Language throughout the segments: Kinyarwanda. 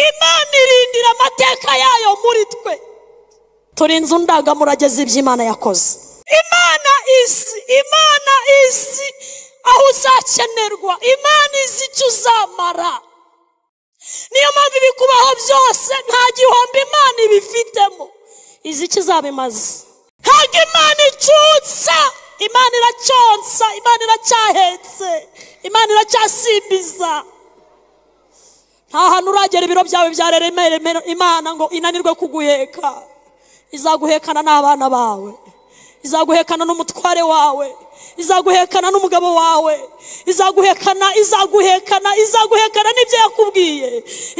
Imana irindira amateka yayo muri twe. Turi inzu ndangamurage z'iby'Imana yakoze. Imana izi aho uzakenerwa. Imana izi icyo uzamara. Niyo mpamvu ibikubaho byose nta gihombo Imana ibifitemo. Izi icyo izabimaze. Ntabwo Imana icutsa. Imana iracyonsa. Imana iracyahetse. Imana iracyasimbiza. Nta hantu uragera ibiro byawe byareremera Imana ngo inanirwe kuguheka. Izaguhekana n'abana bawe. Izaguhekana n'umutware wawe. Izaguhekana n'umugabo wawe. Izaguhekana n'ibyo yakubwiye.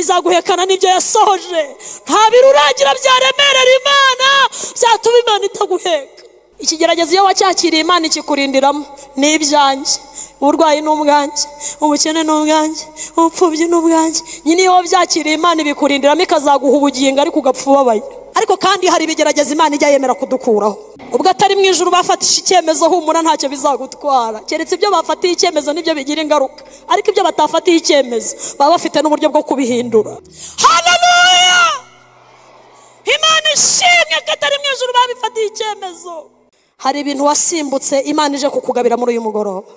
Izaguhekana n'ibyo yasohoje. Nta biro uragira byaremerera Imana byatuma Imana itaguheka. Ikigeragezo iyo wacyakiriye Imana ikikurindiramo ni ibyanjye. Uburwayi n'ubwanjye, ubukene n'ubwanjye, ubupfubyi n'ubwanjye. Nyine iyo byakiriye Imana ibikurindiramo ikazaguha ubugingo ariko ugapfa ubabaye. Ariko kandi hari ibigerageza Imana ijya yemera kudukuraho. Ubwo atari mu ijuru bafatisha icyemezo humura ntacyo bizagutwara. Keretse ibyo bafatiye icyemezo nibyo bigira ingaruka. Ariko ibyo batafatiye icyemezo baba bafite n'uburyo bwo kubihindura. Haleluya! Imana ishimwe ko atari mu ijuru babifatiye icyemezo. Hari ibintu wasimbutse Imana ije kukugabira muri uyu mugoroba.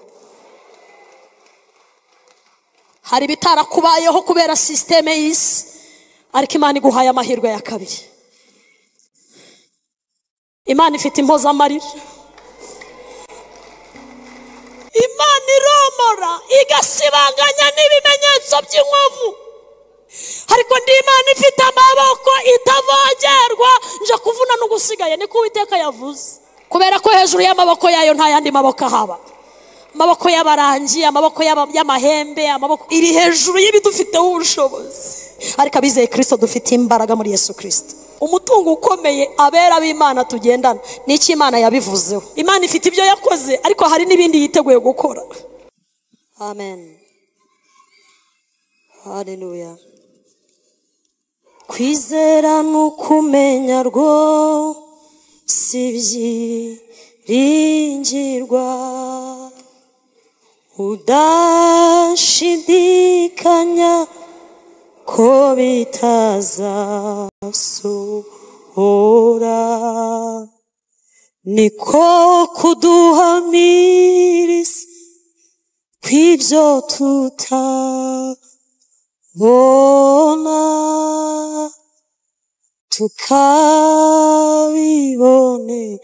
Hari bitarakubayeho kubera systeme y'isi, ariko Imana iguhaye amahirwe ya kabiri. Imana ifite impozamarira. Imana iromora igasibanganya n'ibimenyetso by'inkovu. Ariko ndi Imana ifite amaboko itavogerwa nje kuvuna n'ugusigaye niko Uwiteka yavuze. Kubera ko hejuru y'amaboko yayo nta yandi maboko haba. Amaboko y'abarangi, amaboko y'amahembe, amaboko iri hejuru y'ibidufiteho ubushobozi. Ariko abizeye Kristo dufite imbaraga muri Yesu Kristo. Umutungo ukomeye abera b'Imana tugendana n'iki Imana yabivuzeho. Imana ifite ibyo yakoze ariko hari n'ibindi yiteguye gukora. Amen. Haleluya. Kwizera n'ukumenya rwo sibyiringirwa. Udashidikanya ko bitazasohora. Niko kuduhamiriza kw'ibyo tutabona tukabibone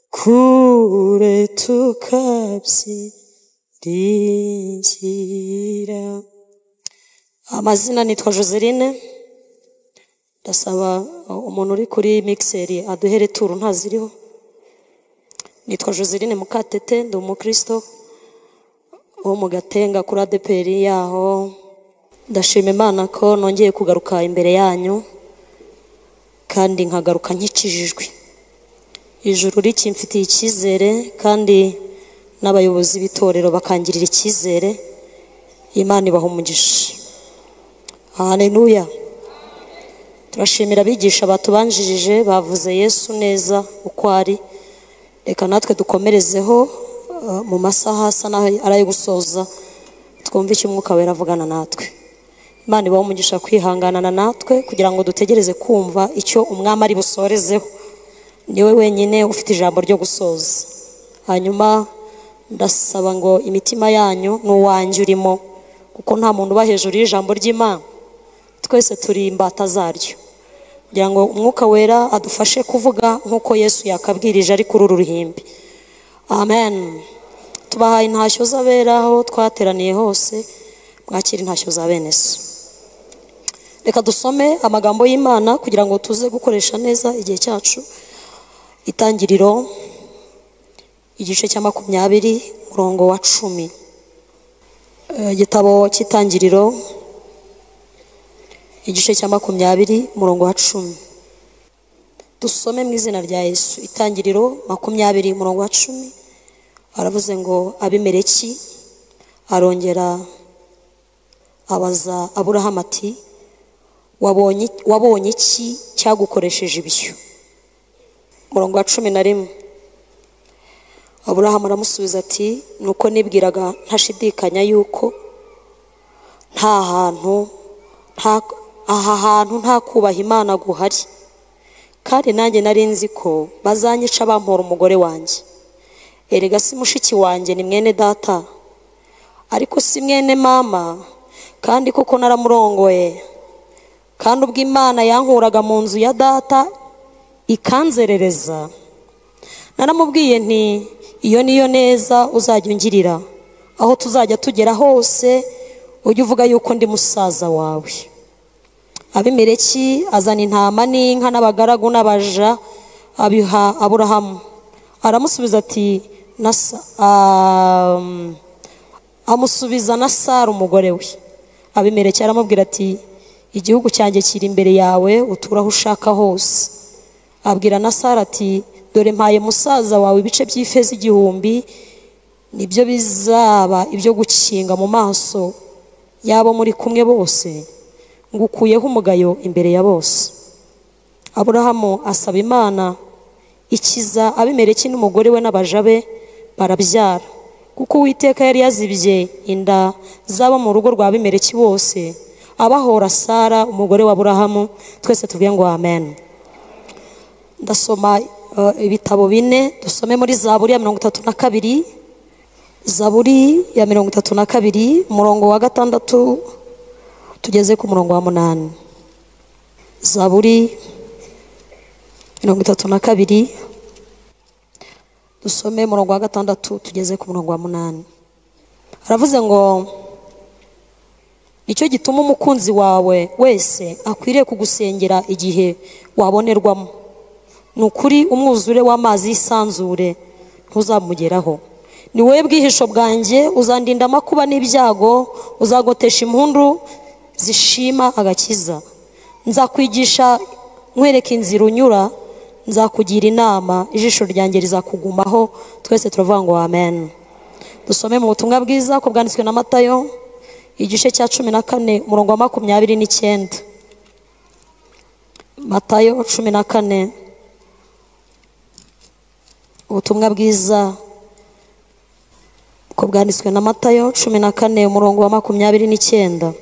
kure tukabyiringira. Amazina nitwa Joseline. Ndasaba umuntu uri kuri mixeri aduhere turu ntaziriho. Nitwa Joseline MUKATETE, ndi umukristo wo mu Gatenga kuri ADPR yaho. Ndashima Imana ko nongeye kugaruka imbere yanyu kandi nkagaruka nkikijijwe. Ijuru rikimfitiye icyizere kandi n'abayobozi b'itorero bakangirira icyizere. Imana ibaha umugisha. Haleluya. Turashimira abigisha batubanjirije bavuze Yesu neza uko ari. Reka natwe dukomerezeho mu masaha asa naho araye gusoza twumve icyo Umwuka Wera avugana natwe. Imana ibaha umugisha kwihanganana natwe kugira ngo dutegereze kumva icyo umwami ari busorezeho. Niwe wenyine ufite ijambo ryo gusoza. Hanyuma ndasaba ngo imitima yanyu n'uwanjye urimo, kuko nta muntu uba hejuru y'ijambo ry'Imana. Twese turi imbata zaryo. Kugira ngo Umwuka Wera adufashe kuvuga nk'uko Yesu yakabwirije ari kuri uru ruhimbi. Amen. Tubahaye intashyo z'abera aho twateraniye hose. Mwakira intashyo za bene so. Reka dusome amagambo y'Imana kugira ngo tuze gukoresha neza igihe cyacu. Itangiriro igice cya 20 murongo wa 10. Igitabo cy'Itangiriro igice cya 20 murongo wa 10. Dusome mu izina rya Yesu. Itangiriro 20 murongo wa 10. Aravuze ngo Abimeleki arongera abaza Aburahamu ati, wabonye iki cyagukoresheje ibyo? Murongo wa 11. Aburahamu aramusubiza ati, nuko nibwiraga ntashidikanya yuko nta aha hantu nta kubaha Imana guhari, kandi nanjye nari nzi ko bazanyica bampora umugore wanjye. Erega si mushiki wanjye, ni mwene data, ariko si mwene mama, kandi koko naramurongoye. Kandi ubwo Imana yankuraga mu nzu ya data ikanzerereza, naramubwiye nti iyo niyo neza uzajya ungirira, aho tuzajya tugera hose ujye uvuga yuko ndi musaza wawe. Abimeleki azana intama n'inka n'abagaragu n'abaja abiha Aburahamu. Aramusubiza ati amusubiza na Sara umugore we. Abimeleki aramubwira ati igihugu cyanjye kiri imbere yawe, utura aho ushaka hose. Abwira na Sara ati dore mpaye musaza wawe ibice by'ifeza 1000, nibyo bizaba ibyo gukinga mu maso yabo muri kumwe bose, ngukuyeho umugayo imbere ya bose. Aburahamu asaba Imana ikiza Abimeleki n'umugore we n'abaja be, barabyara, kuko Uwiteka yari yazibye inda zaba mu rugo rwa Abimeleki bose, abahora Sara umugore wa Aburahamu. Twese tuvuge ngo amen. Ndasoma ibitabo 4, dusome muri zaburi ya 32. Zaburi ya 32 umurongo wa 6 tugeze ku murongo wa 8. Zaburi 32 dusome umurongo wa 6 tugeze ku murongo wa 8. Aravuze ngo nicyo gituma umukunzi wawe wese akwiriye kugusengera igihe wabonerwamo. Nukuri umwuzure w'amazi y'isanzure ntuzamugeraho. Ni wowe bwihisho bwanjye, uzandinda amakuba n'ibyago, uzagotesha impundu zishima agakiza. Nzakwigisha nkwereka inzira unyura, nzakugira inama, ijisho ryanjye rizakugumaho. Twese turavuga ngo amen. Dusome mu butumwa bwiza ko bwanditswe na Matayo igice cya 14 umurongo wa 29. Matayo 14, ubutumwa bwiza ko bwanditswe na Matayo 14 umurongo wa 29.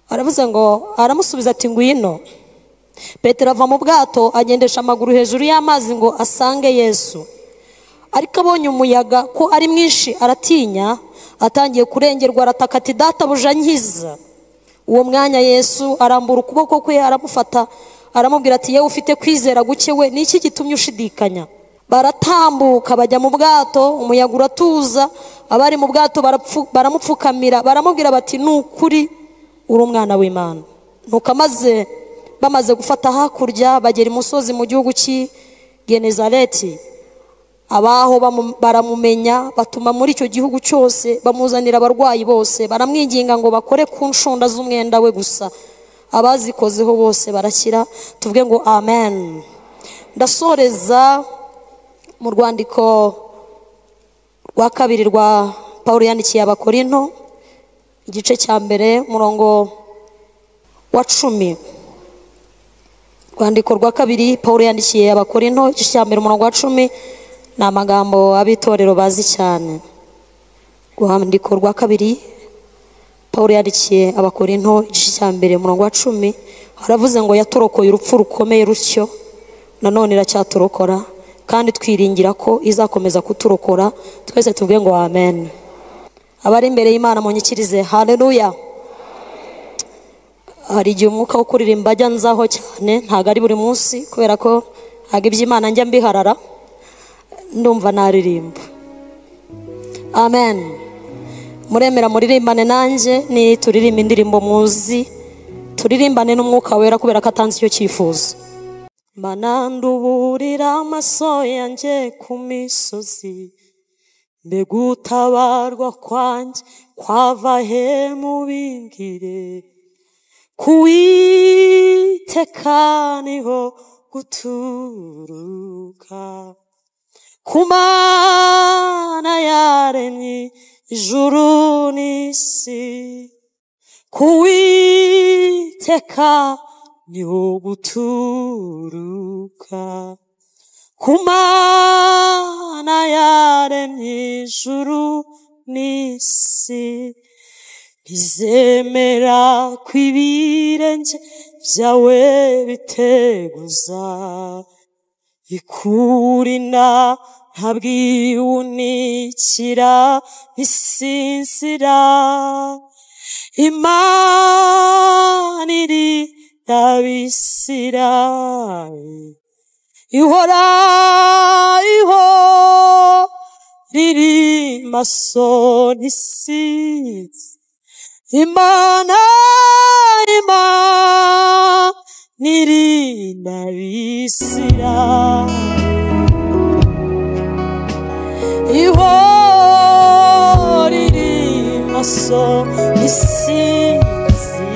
Aravuze ngo, aramusubiza ati ngwino. Petero ava mu bwato agendesha amaguru hejuru y'amazi ngo asange Yesu. Ariko abonye umuyaga ko ari mwinshi aratinya, atangiye kurengerwa, arataka ati databuja nkiza. Uwo mwanya Yesu arambura ukuboko kwe aramufata, aramubwira ati yewe ufite kwizera guke we, niki gitumye ushidikanya? Baratambuka bajya mu bwato, umuyaga uratuza, abari mu bwato baramupfukamira, baramubwira bati nukuri uri umwana w'Imana. Nuko bamaze gufata hakurya bagera imusozi mu gihugu cy'i Genezareti. Abaho baramumenya, batuma muri icyo gihugu cyose bamuzanira abarwayi bose, baramwinginga ngo bakore ku nshonda z'umwenda we gusa. Abazikozeho bose barakira. Tuvuge ngo amen. Ndasoreza mu rwandiko rwa 2 rwa Paulo yandikiye Abakorinto igice cya 1 umurongo wa 10. Rwandiko rwa 2 Paulo yandikiye Abakorinto igice cya 1 umurongo wa 10. Ni amagambo abitorero bazi cyane. Rwandiko rwa 2 Paulo yandikiye Abakorinto igice cya 1 umurongo wa 10. Haravuze ngo yatorokoye urupfu rukomeye rutyo, nanone iracyaturokora, kandi twiringira ko izakomeza kuturokora. Twese tuvuge ngo amen. Abari imbere y'Imana munyikirize haleluya. Hari igihe umwuka wo kuririmba ajya nzaho cyane, ntago ari buri munsi, kubera ko ntago iby'Imana njya mbiharara, ndumva naririmba. Amen. Muremera muririmbane nanjye, ni turirimba indirimbo muzi, turirimbane n'umwuka wera kubera ko atanze icyo cyifuzo. Mana nduburira amaso yanjye ku misozi, mbega utabarwa kwanjye kwava he mubimbwire? Kuwiteka niho guturuka, ku Mana yaremye ijuru n'isi. Kuwiteka niho guturuka, ku Mana yaremye ijuru n'isi. Izemera kwibirenge byawe biteguza ikurina ntabwiunikira bisinzira Imana iri yabisira ihora riri maso nisizi Imana iri yabisira ihora riri maso nisizi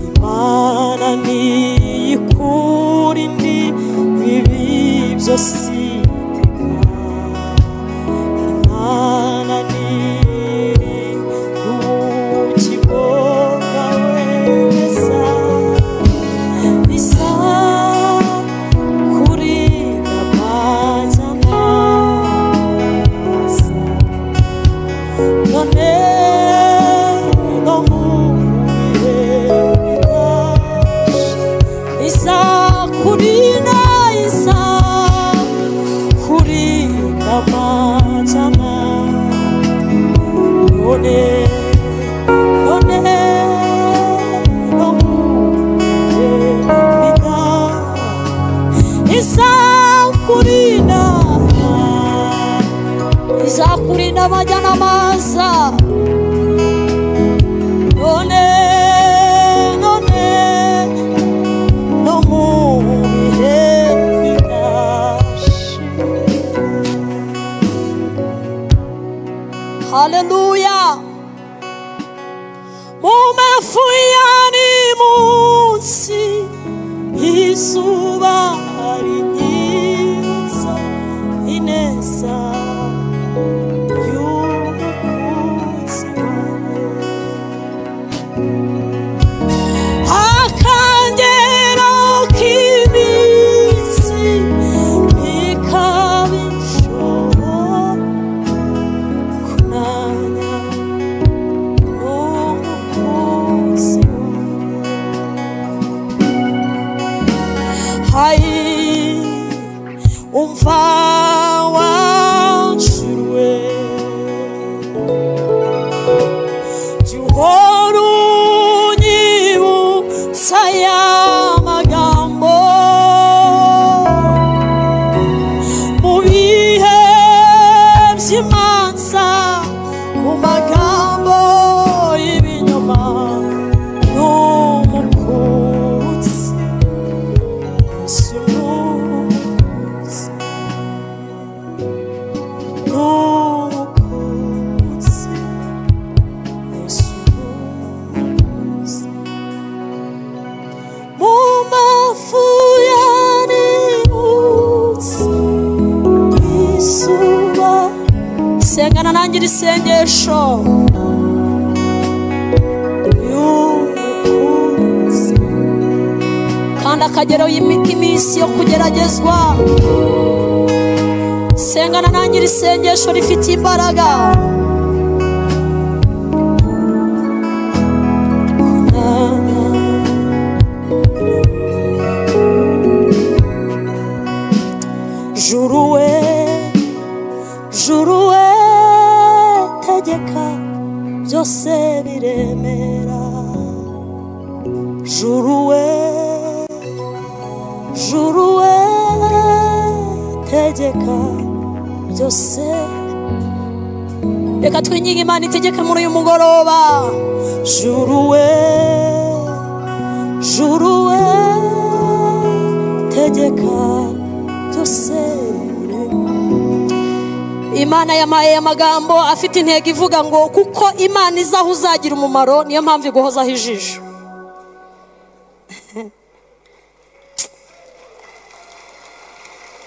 Imana niyikurindi bibi byose Imana niri ukiboga weza bisa kuri abajyanamaza none Kurina isa kurina majama none isa kurina majana masa Hallelujah. Mumefuyani munsi izuba rinyitsa ineza y'umukunzi wawe akangero k'iminsi ntikabishobora umva wanshurwe juhora unyibutsa ya magambo mu bihe by'imanza mu magambo y'ibinyoma n'umukunzi Sengana nangira isengesho y'umukunzi kandi akagero y'iminsi yo kugeragezwa sengana nangira isengesho rifite imbaraga juruwe tegeka byose biremera juruwe tegeka byose reka twinginge Imana itegeke muri uyu mugoroba juruwe tegeka byose Imana yamaye amagambo afite intego ivuga ngo kuko Imana izaho uzagira umumaro niyo mpamvu iguhozaho ijisho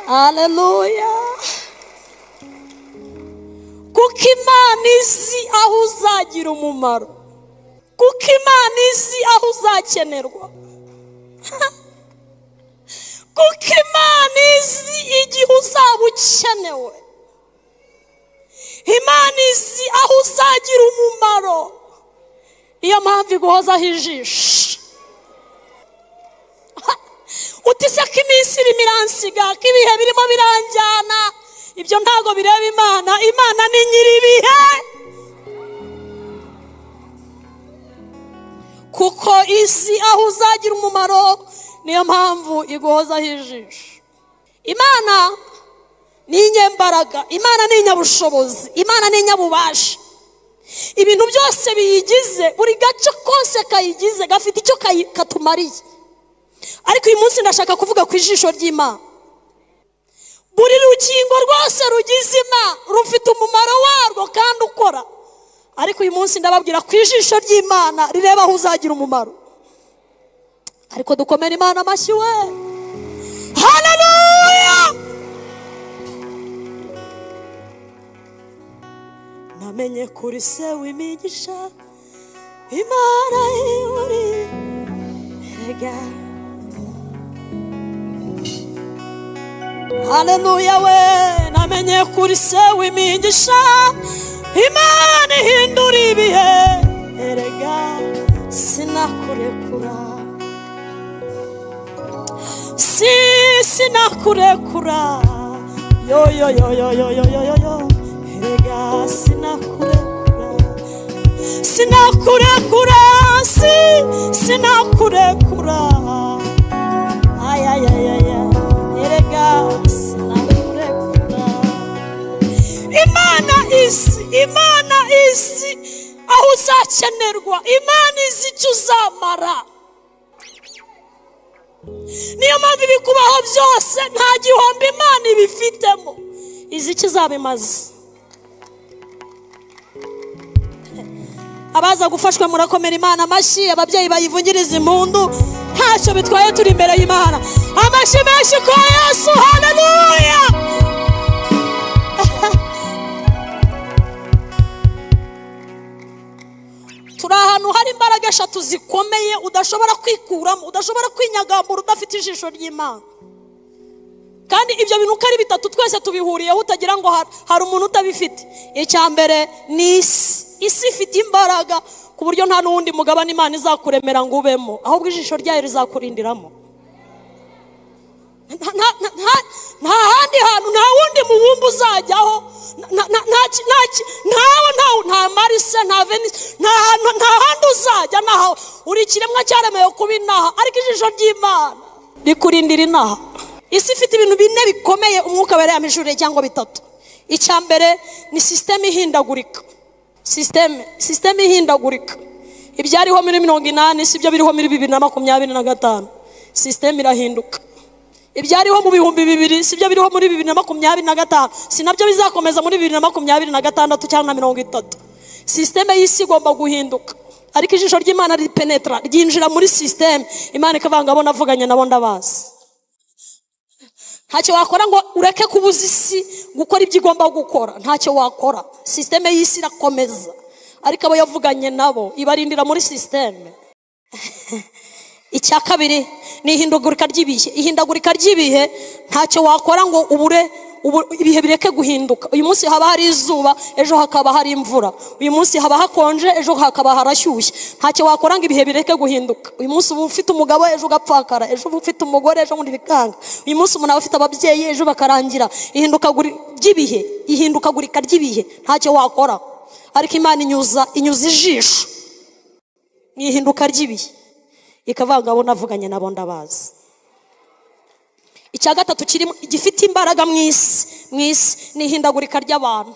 Haleluya kuko Imana izi aho uzagira umumaro kuko Imana izi aho uzakenerwa kuko Imana izi igihe uzaba ukenewe Imana izi aho uzagira umumaro, niyo mpamvu iguhozaho ijisho. Utise ko iminsi irimo iransiga, ko ibihe birimo biranjyana, ibyo ntago bireba Imana. Imana ni nyir'ibihe, kuko izi aho uzagira umumaro, niyo mpamvu iguhozaho ijisho. Imana ni inyembaraga, Imana ni inyabushobozi, Imana ni inyabubasha. Ibintu byose biyigize, buri gace kose kayigize gafite icyo katumariye. Ariko uyu munsi ndashaka kuvuga ku ijisho ry'Imana. Buri rukingo rwose rugize Imana rufite umumaro warwo kandi ukora. Ariko uyu munsi ndababwira ku ijisho ry'Imana rireba aho uzagira umumaro. Ariko dukomere Imana amashyi we. Haleluya! Namenye kuri se w'imigisha, Imana iri erega. Haleluya we. Namenye kuri se w'imigisha, Imana ihindura ibihe erega. Sinakurekura, sinakurekura, yo yo yo yo yo yo yo yo, erega sinakurekura, sinakurekura, sinakurekura, ay ay ay ay, erega sinakurekura. Imana isi aho uzakenerwa, Imana izi icyo uzamara. Niyo mpamvu ibikubaho byose nta gihombo Imana ibifitemo, izi icyo izabimaze. Abaza gufashwa murakomera Imana amashyi, ababyeyi bayivungiriza impundu, ntacyo bitwaye turi imbere y'Imana. Amashyi menshi kwa Yesu. Haleluya! Turi ahantu hari imbaraga eshatu zikomeye udashobora kwikuramo, udashobora kwinyagambura udafite ijisho ry'Imana. Kandi ibyo bintu uko ari bitatu twese tubihuriyeho, utagira ngo hari umuntu utabifite. Icya mbere ni isi ifite imbaraga ku buryo nta n'uwundi mugabane Imana izakuremera ngo ubemo, ahubwo ijisho ryayo rizakurindiramo. Nta handi hantu, nta wundi mubumbe uzajyaho, nta marise, nta venise, nta handi uzajya. Naho uri ikiremwa cyaremewe kuba inaha, ariko ijisho ry'Imana rikurindira inaha. Isi ifite ibintu bine bikomeye umwuka wera yamijuriye cyangwa bitatu. Icya mbere ni systeme ihindagurika. Systeme ihindagurika. Ibyariho muri 80 sibyo biriho muri 2025. Systeme irahinduka. Ibyariho mu 2000 sibyo biriho muri 2025, sinabyo bizakomeza muri 2026 cyangwa 30. Systeme y'isi igomba guhinduka. Ariko ijisho ry'Imana ripenetra, ryinjira muri systeme. Imana ikavanga abo navuganye nabo ndabazi. Ntacyo wakora ngo ureke kubuza isi gukora ibyo igomba gukora, ntacyo wakora. Systeme y'isi irakomeza, ariko abo yavuganye nabo ibarindira muri systeme. Icya kabiri ni ihindagurika ry'ibihe. Ihindagurika ry'ibihe ntacyo wakora ngo ubure ibihe bireke guhinduka. Uyu munsi haba hari izuba, ejo hakaba hari imvura. Uyu munsi haba hakonje, ejo hakaba harashyushye. Ntacyo wakora ngo ibihe bireke guhinduka. Uyu munsi uba ufite umugabo, ejo ugapfakara. Ejo uba ufite umugore, ejo muri bikanga. Uyu munsi umuntu aba afite ababyeyi, ejo bakarangira. Ihindukagurika ry'ibihe ntacyo wakora. Ariko Imana inyuza ijisho mu ihinduka ry'ibihe, ikavanga abo navuganye nabo ndabazi. Icya gatatu kirimo gifite imbaraga mu isi ni ihindagurika ry'abantu.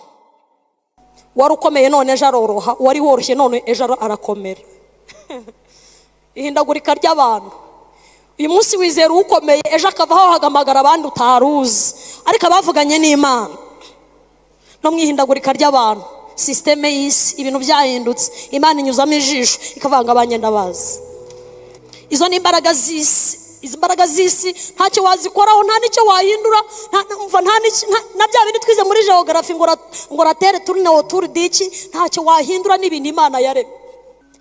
Wari ukomeye none ejo aroroha, wari woroshye none ejo arakomera. Ihindagurika ry'abantu. Uyu munsi wizera ukomeye, ejo akavaho hagamagara abandi utaruzi, ariko abavuganye n'Imana. No mu ihindagurika ry'abantu, systeme y'isi ibintu byahindutse, Imana inyuzamo ijisho ikavanga abanye ndabazi. Izo ni imbaraga z'isi. Izi mbaraga z'isi ntacyo wazikoraho, nta nicyo wahindura, na bya bindi twize muri geography ngo ratere turne autour d'iki, ntacyo wahindura n'ibintu Imana yaremye.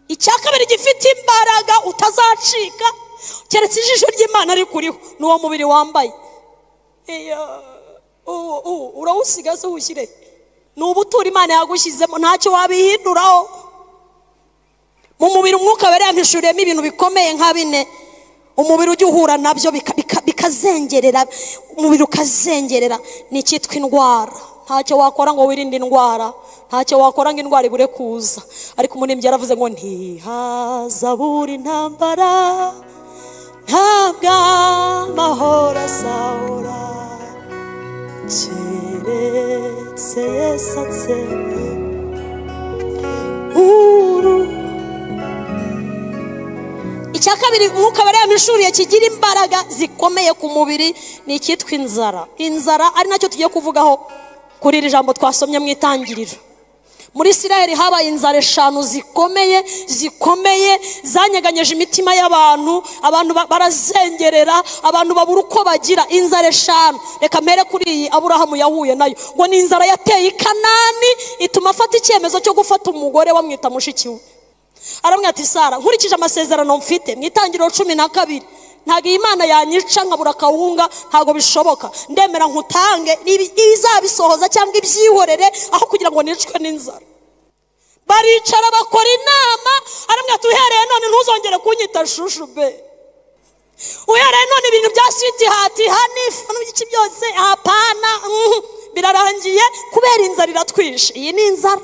Icya kabiri gifite imbaraga utazacika keretse ijisho ry'Imana rikuriho, n'uwo mubiri wambaye. Urawusiga se ushyire n'ubutura Imana yagushyizemo ntacyo wabihinduraho. Mu mubiri umwuka wera yampishuriyemo ibintu bikomeye nka bine umubiri ujya uhura nabyo bikazengerera, umubiri ukazengerera. Ni icyitwa indwara. Ntacyo wakora ngo wirinde indwara, ntacyo wakora ngo indwara ibure kuza. Ariko umuririmbyi yaravuze ngo ntihazabura intambara, ntabwo amahoro azahora, keretse Yesu atsembe icya kabiri umwuka wera yampishuriye kigira imbaraga zikomeye ku mubiri ni icyitwa inzara. Inzara ari nacyo tugiye kuvugaho kuri iri jambo twasomye mu itangiriro. Muri Isiraheli habaye inzara 5 zikomeye zanyeganyeje imitima y'abantu. Abantu barazengerera, abantu babura uko bagira. Inzara 5, reka mpere kuri iyi Aburahamu yahuye nayo, ngo ni inzara yateye i Kanani ituma afata icyemezo cyo gufata umugore wamwita mushiki we. Aramwe ati Sara, nkurikije amasezerano mfite mu itangiriro 12, ntago Imana yanyica nkabura kawunga, ntago bishoboka. Ndemera nkutange ibizabisohoza cyangwa ibyihorere aho kugira ngo nicwe n'inzara. Baricara bakora inama. Aramwe ati uhereye none ntuzongere kunyita shushu be, uhereye none ibintu bya sweet heart honey n'iki byose hapana, birarangiye kubera inzara iratwishe. Iyi ni inzara.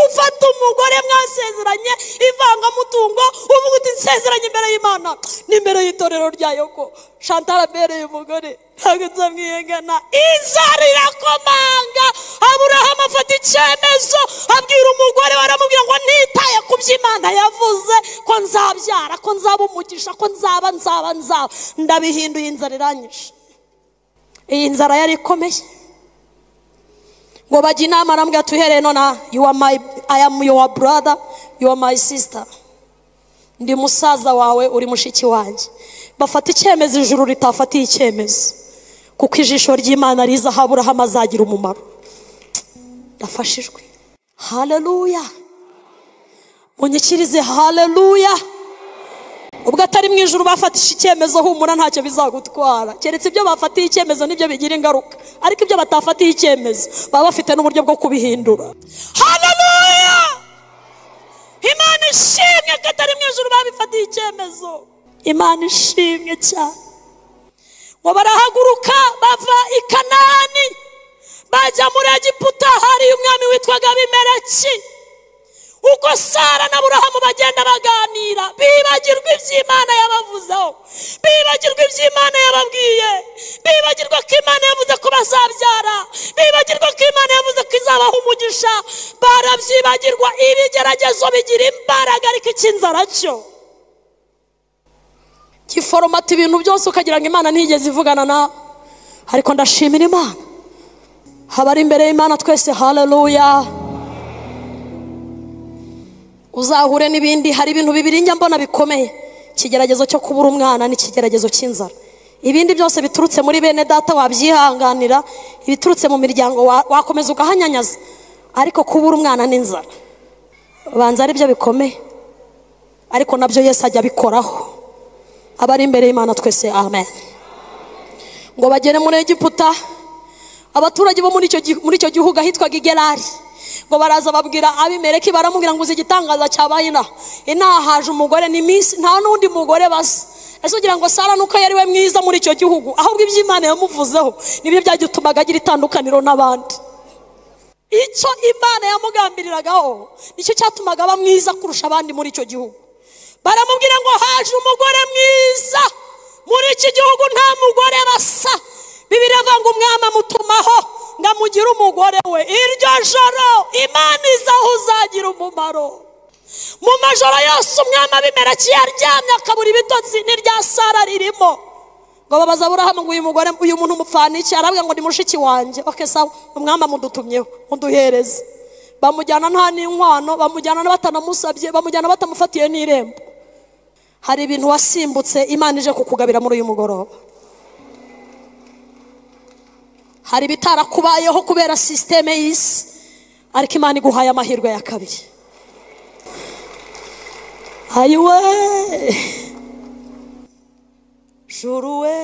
Ufata umugore mwasezeranye ivangamutungo, uvuga uti nsezeranye imbere y'Imana n'imbere y'itorero ryayo ko Chantal abereye umugore ntabwo nzamwiyegana. Inzara irakomanga. Aburahamu afata icyemezo abwira umugore, waramubwira ngo ntitaye ku by'Imana yavuze ko nzabyara, ko nzaba umugisha, ko nzaba. Ndabihinduye, inzara iranyishe. Iyi nzara yari ikomeye. Ngo bajya inama, arambwira tuhereye none I am your brother, you are my sister. Ndi musaza wawe, uri mushiki wanjye. Bafata icyemezo ijuru ritafatiye icyemezo, kuko ijisho ry'Imana riza Aburahamu azagira umumaro. Ndafashijwe. Haleluya. Munyikirize haleluya. Ubwo atari mu ijuru bafatisha icyemezo, humura ntacyo bizagutwara. Keretse ibyo bafatiye icyemezo nibyo bigira ingaruka, ariko ibyo batafatiye icyemezo baba bafite n'uburyo bwo kubihindura. Haleluya. Imana ishimwe ko atari mu ijuru babifatiye icyemezo. Imana ishimwe cyane. Ngo barahaguruka bava i Kanani bajya muri Egiputa. Hari umwami witwaga Abimeleki. Uko Sara na Aburahamu bagenda baganira, bibagirwa iby'Imana yabavuzeho, bibagirwa iby'Imana yababwiye, bibagirwa ko Imana yavuze ko bazabyara, bibagirwa ko Imana yavuze ko izabaha umugisha. Barabyibagirwa. Ibigeragezo bigira imbaraga, ariko icy'inzara cyo giforomata ibintu byose ukagira ngo Imana ntigeze ivugana nawe. Ariko ndashimira Imana. Habari imbere y'Imana twese. Haleluya. Uzahure n'ibindi. Hari ibintu bibiri njya mbona bikomeye: ikigeragezo cyo kubura umwana n'ikigeragezo cy'inzara. Ibindi byose biturutse muri bene data wabyihanganira, ibiturutse mu miryango wakomeza ugahanyanyaza, ariko kubura umwana n'inzara banza ari byo bikomeye. Ariko nabyo Yesu ajya bikoraho. Abari imbere y'Imana twese amen. Ngo bagere muri Egiputa, abaturage bo muri icyo gihugu ahitwaga Igerari, ngo baraza babwira Abimeleki, baramubwira ngo uzi igitangaza cyabaye inaha haje umugore n'iminsi nta n'undi mugore basa. Ese ugira ngo Sara nuko yari we mwiza muri icyo gihugu, ahubwo iby'Imana yamuvuzeho nibyo byagitumaga agira itandukaniro n'abandi. Icyo Imana yamugambiriragaho nicyo cyatumaga aba mwiza kurusha abandi muri icyo gihugu. Baramubwira ngo haje umugore mwiza muri iki gihugu, nta mugore basa. Bibiliya ivuga ngo umwami amutumaho ngo amugire umugore we. Iryo joro Imana izaho uzagira umumaro. Mu majoro yose umwami Abimeleki yaryamye akabura ibitotsi, n'irya Sara ririmo. Ngo babaza Aburahamu ngo uyu muntu umupfana iki? Arabwira ngo ni mushiki wanjye. Okay, sawa, umwami amudutumyeho, muduhereze. Bamujyana nta n'inkwano, bamujyana batanamusabye, bamujyana batamufatiye n'irembo. Hari ibintu wasimbutse Imana ije kukugabira muri uyu mugoroba. Hari bitarakubayeho kubera systeme y'isi, ariko Imana iguhaye amahirwe ya kabiri. Ayiwe juru we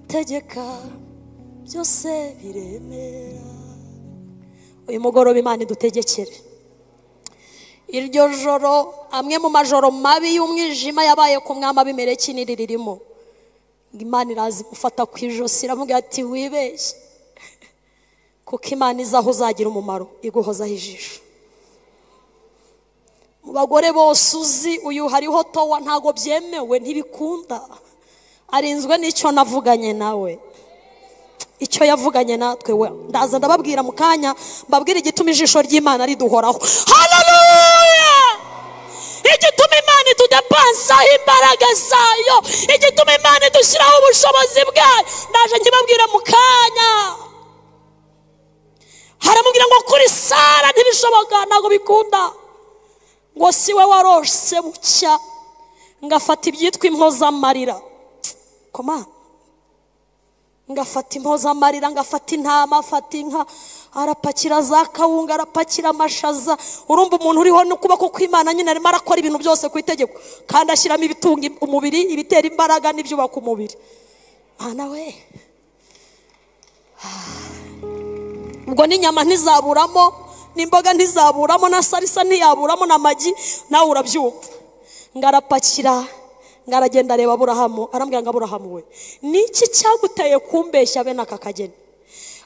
tegeka byose biremera. Uyu mugoroba Imana idutegekere. Iryo joro amwe mu majoro mabi y'umwijima yabaye ku mwami Abimeleki ririmo. Imana irazi gufata ku ijosi iramubwira ati wibeshye, kuko Imana izaho uzagira umumaro iguhozaho ijisho. Mu bagore bose uzi uyu hariho towa ntago byemewe ntibikunda, arinzwe n'icyo navuganye nawe, icyo yavuganye natwe we ndaza ndababwira mu kanya, mbabwira igituma ijisho ry'Imana riduhoraho. Haleluya! Igituma Imana itudepansaho imbaraga zayo, igituma Imana idushyiraho ubushobozi bwayo, ndaje nkibabwira mu kanya. Haramubwira ngo kuri Sara ntibishoboka, ntago bikunda, ngo siwe waroshe bucya ngafata ibyitwa impozamarira. Koma ngafata impozamarira, ngafata intama, afata inka, arapakira za kawunga, arapakira amashaza. Urumva umuntu uriho n'ukuboko kw'Imana nyine arimo arakora ibintu byose ku itegeko, kandi ashyiramo ibitunga umubiri, ibitera imbaraga n'ibyubaka umubiri. Mana we, ubwo n'inyama ntizaburamo, n'imboga ntizaburamo, na salisa ntiyaburamo, na magi nawe urabyumva. Ngarapakira, ngaragenda areba Aburahamu, arambwira ngo Aburahamu we, niki cyaguteye kumbeshya bene aka kageni?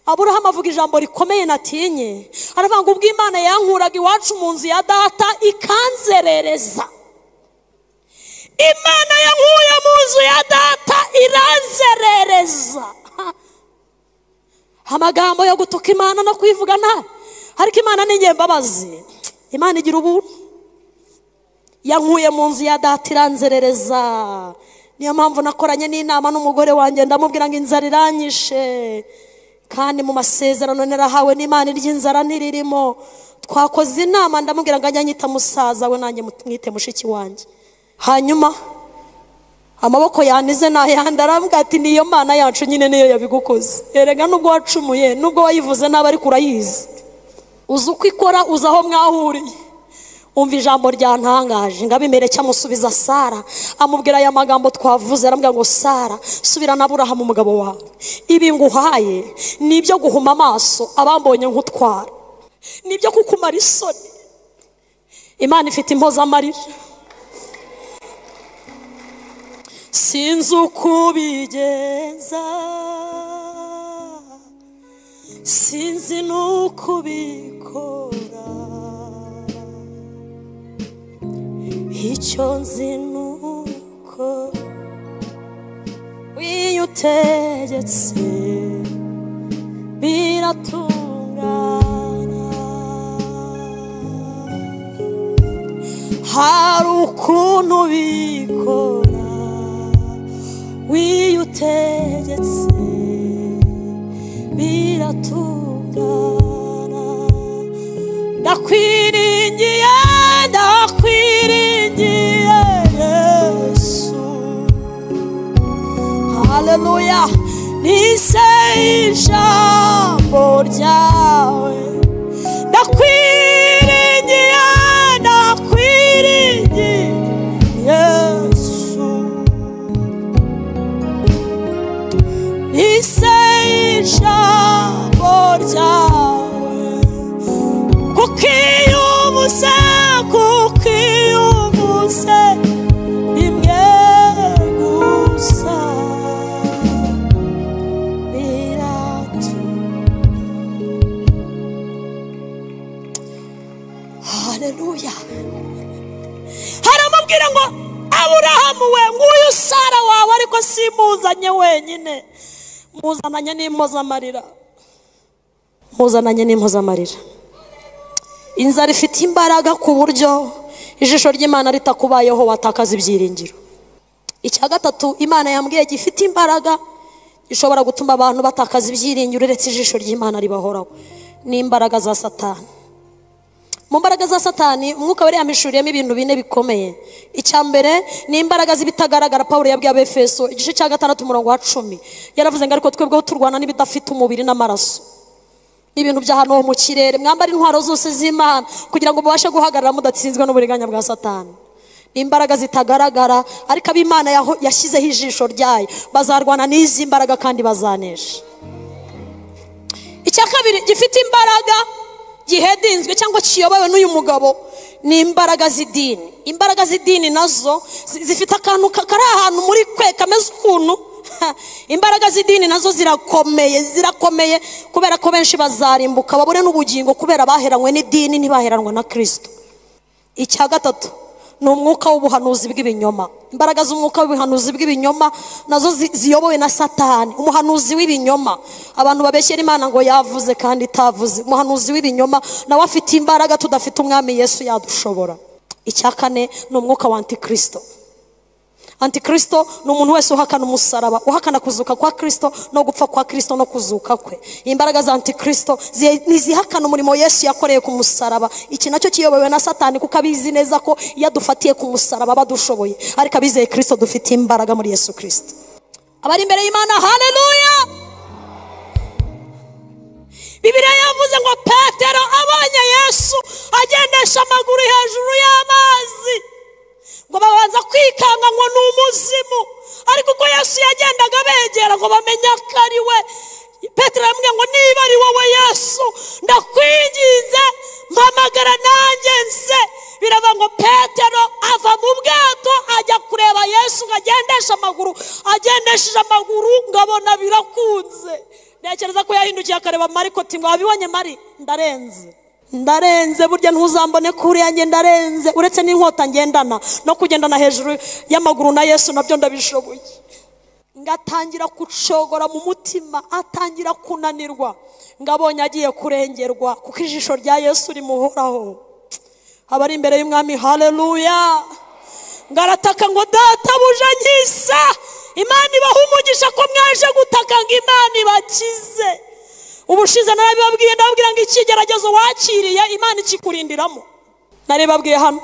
Aburahamu avuga ijambo rikomeye natinye, aravuga ngo ubwo Imana yankuraga iwacu mu nzu ya data ikanzerereza, Imana yankuye mu nzu ya data iranzerereza. Amagambo yo gutuka Imana no kwivuga nta, ariko Imana ni nyembabazi, Imana igira ubuntu. Yankuye mu nzu ya data iranzerereza. Niyo mpamvu nakoranye n'inama n'umugore wanjye, ndamubwira ngo inzara iranyishe, kandi mu masezerano narahawe n'Imana iry'inzara ntiririmo. Twakoze inama, ndamubwira ngo anyita musaza we nanjye mwite mushiki wanjye. Hanyuma amaboko yanize n'ayandi, arambwira ati niyo Mana yacu nyine niyo yabigukoze. Erega nubwo wacumuye, nubwo wayivuze nabi, ariko urayizi, uzi uko ikora, uzi aho mwahuriye. Umva ijambo ryantangaje, ngo Abimeleki amusubiza Sara, amubwira aya magambo twavuze. Arambwira ngo Sara, subira na Aburahamu umugabo wawe, ibi nguhaye nibyo guhuma amaso abambonye nk'utwara, nibyo kukumara isoni. Imana ifite impozamarira, sinzi uko ubigenza, sinzi n'uko ubikora, icyo nzi nuko iyo utegetse biratungana. Hari ukuntu bikora, iyo utegetse biratungana. Ndakwiringiye, ndakwiringiye Yesu. Haleluya. Nise ijambo ryawe, ndakwiringiye, ndakwiringiye Yesu. Nise ijambo ryawe, kuko iyo ubuze, kuko iyo ubuze rimwe gusa biratu. Haleluya. Haramubwira ngo Aburahamu we, nguyu Sara wawe, ariko simuzanye wenyine, muzananye n'impozamarira, muzananye n'impozamarira. Inzara ifite imbaraga ku buryo ijisho ry'Imana ritakubayeho watakaza ibyiringiro. Icya gatatu Imana yambwiye gifite imbaraga gishobora gutuma abantu batakaza ibyiringiro uretse ijisho ry'Imana ribahoraho, ni imbaraga za Satani. Mu mbaraga za Satani umwuka wari yamishuriyemo ibintu bine bikomeye. Icya mbere ni imbaraga z'ibitagaragara. Paulo yabwiye Abefeso igice cya 6 umurongo wa 10, yaravuze ngo ariko twebweho turwana n'ibidafite umubiri n'amaraso, ibintu bya hano mu kirere. Mwambara intwaro zose z'Imana kugira ngo mubashe guhagarara mudatsinzwe n'uburiganya bwa Satani. Ni imbaraga zitagaragara, ariko ab'Imana yashyizeho ijisho ryayo bazarwana n'izi imbaraga kandi bazanesha. Icyakabiri gifite imbaraga gihedinzwe cyangwa kiyobowe n'uyu mugabo ni imbaraga z'idini. Imbaraga z'idini nazo zifite akantu kari ahantu muri kwe kameze ukuntu. Imbaraga z'idini nazo zirakomeye kubera ko benshi bazarimbuka babone n'ubugingo kubera baheranywe n'idini ntibaheranwa na Kristo. Icya gatatu ni umwuka w'ubuhanuzi bw'ibinyoma. Imbaraga z'umwuka w'ubuhanuzi bw'ibinyoma nazo ziyobowe na Satani. Umuhanuzi w'ibinyoma, abantu babeshyera Imana ngo yavuze kandi itavuze. Umuhanuzi w'ibinyoma nawe afite imbaraga tudafite umwami Yesu yadushobora. Icya kane ni umwuka wa Antikristo. Antikristo ni umuntu wese uhakana umusaraba, uhakana kuzuka kwa Kristo no gupfa kwa Kristo no kuzuka kwe. Imbaraga za Antikristo nizihakana umurimo Yesu yakoreye ku musaraba. Iki nacyo kiyobowe na Satani kuko abizi neza ko yadufatiye ku musaraba badushoboye, ariko abizeye Kristo dufite imbaraga muri Yesu Kristo. Abari imbere y'Imana, haleluya. Bibiliya yavuze ngo Petero abonye Yesu agendesha amaguru hejuru y'amazi ngo babanza kwikanga ngo ni umuzimu, ariko uko Yesu yagendaga begera ngo bamenye ko ari we. Petero yamubwiye ngo niba ari wowe Yesu ndakwinginze mpamagara nanjye nse. Birava ngo Petero ava mu bwato ajya kureba Yesu ngo agendesheje amaguru ngabona birakunze. Ntekereza ko yahindukiye akareba Mariko ati ngo wabibonye Mari, ndarenze burya ntuzambone kuri yanjye, ndarenze uretse n'inkota ngendana no kugendana hejuru y'amaguru na Yesu nabyo ndabishoboye. Ngatangira kucogora mu mutima, atangira kunanirwa, ngabonye agiye kurengerwa kuko ijisho rya Yesu rimuhoraho. Abari imbere y'umwami, haleluya. Ngarataka ngo databuja nkisa, Imana ibaha umugisha ko mwaje gutaka ngo Imana ibakize. Ubushize narabibabwiye ndababwira ngo ikigeragezo wakiriye Imana ikikurindiramo. Naribabwiye hano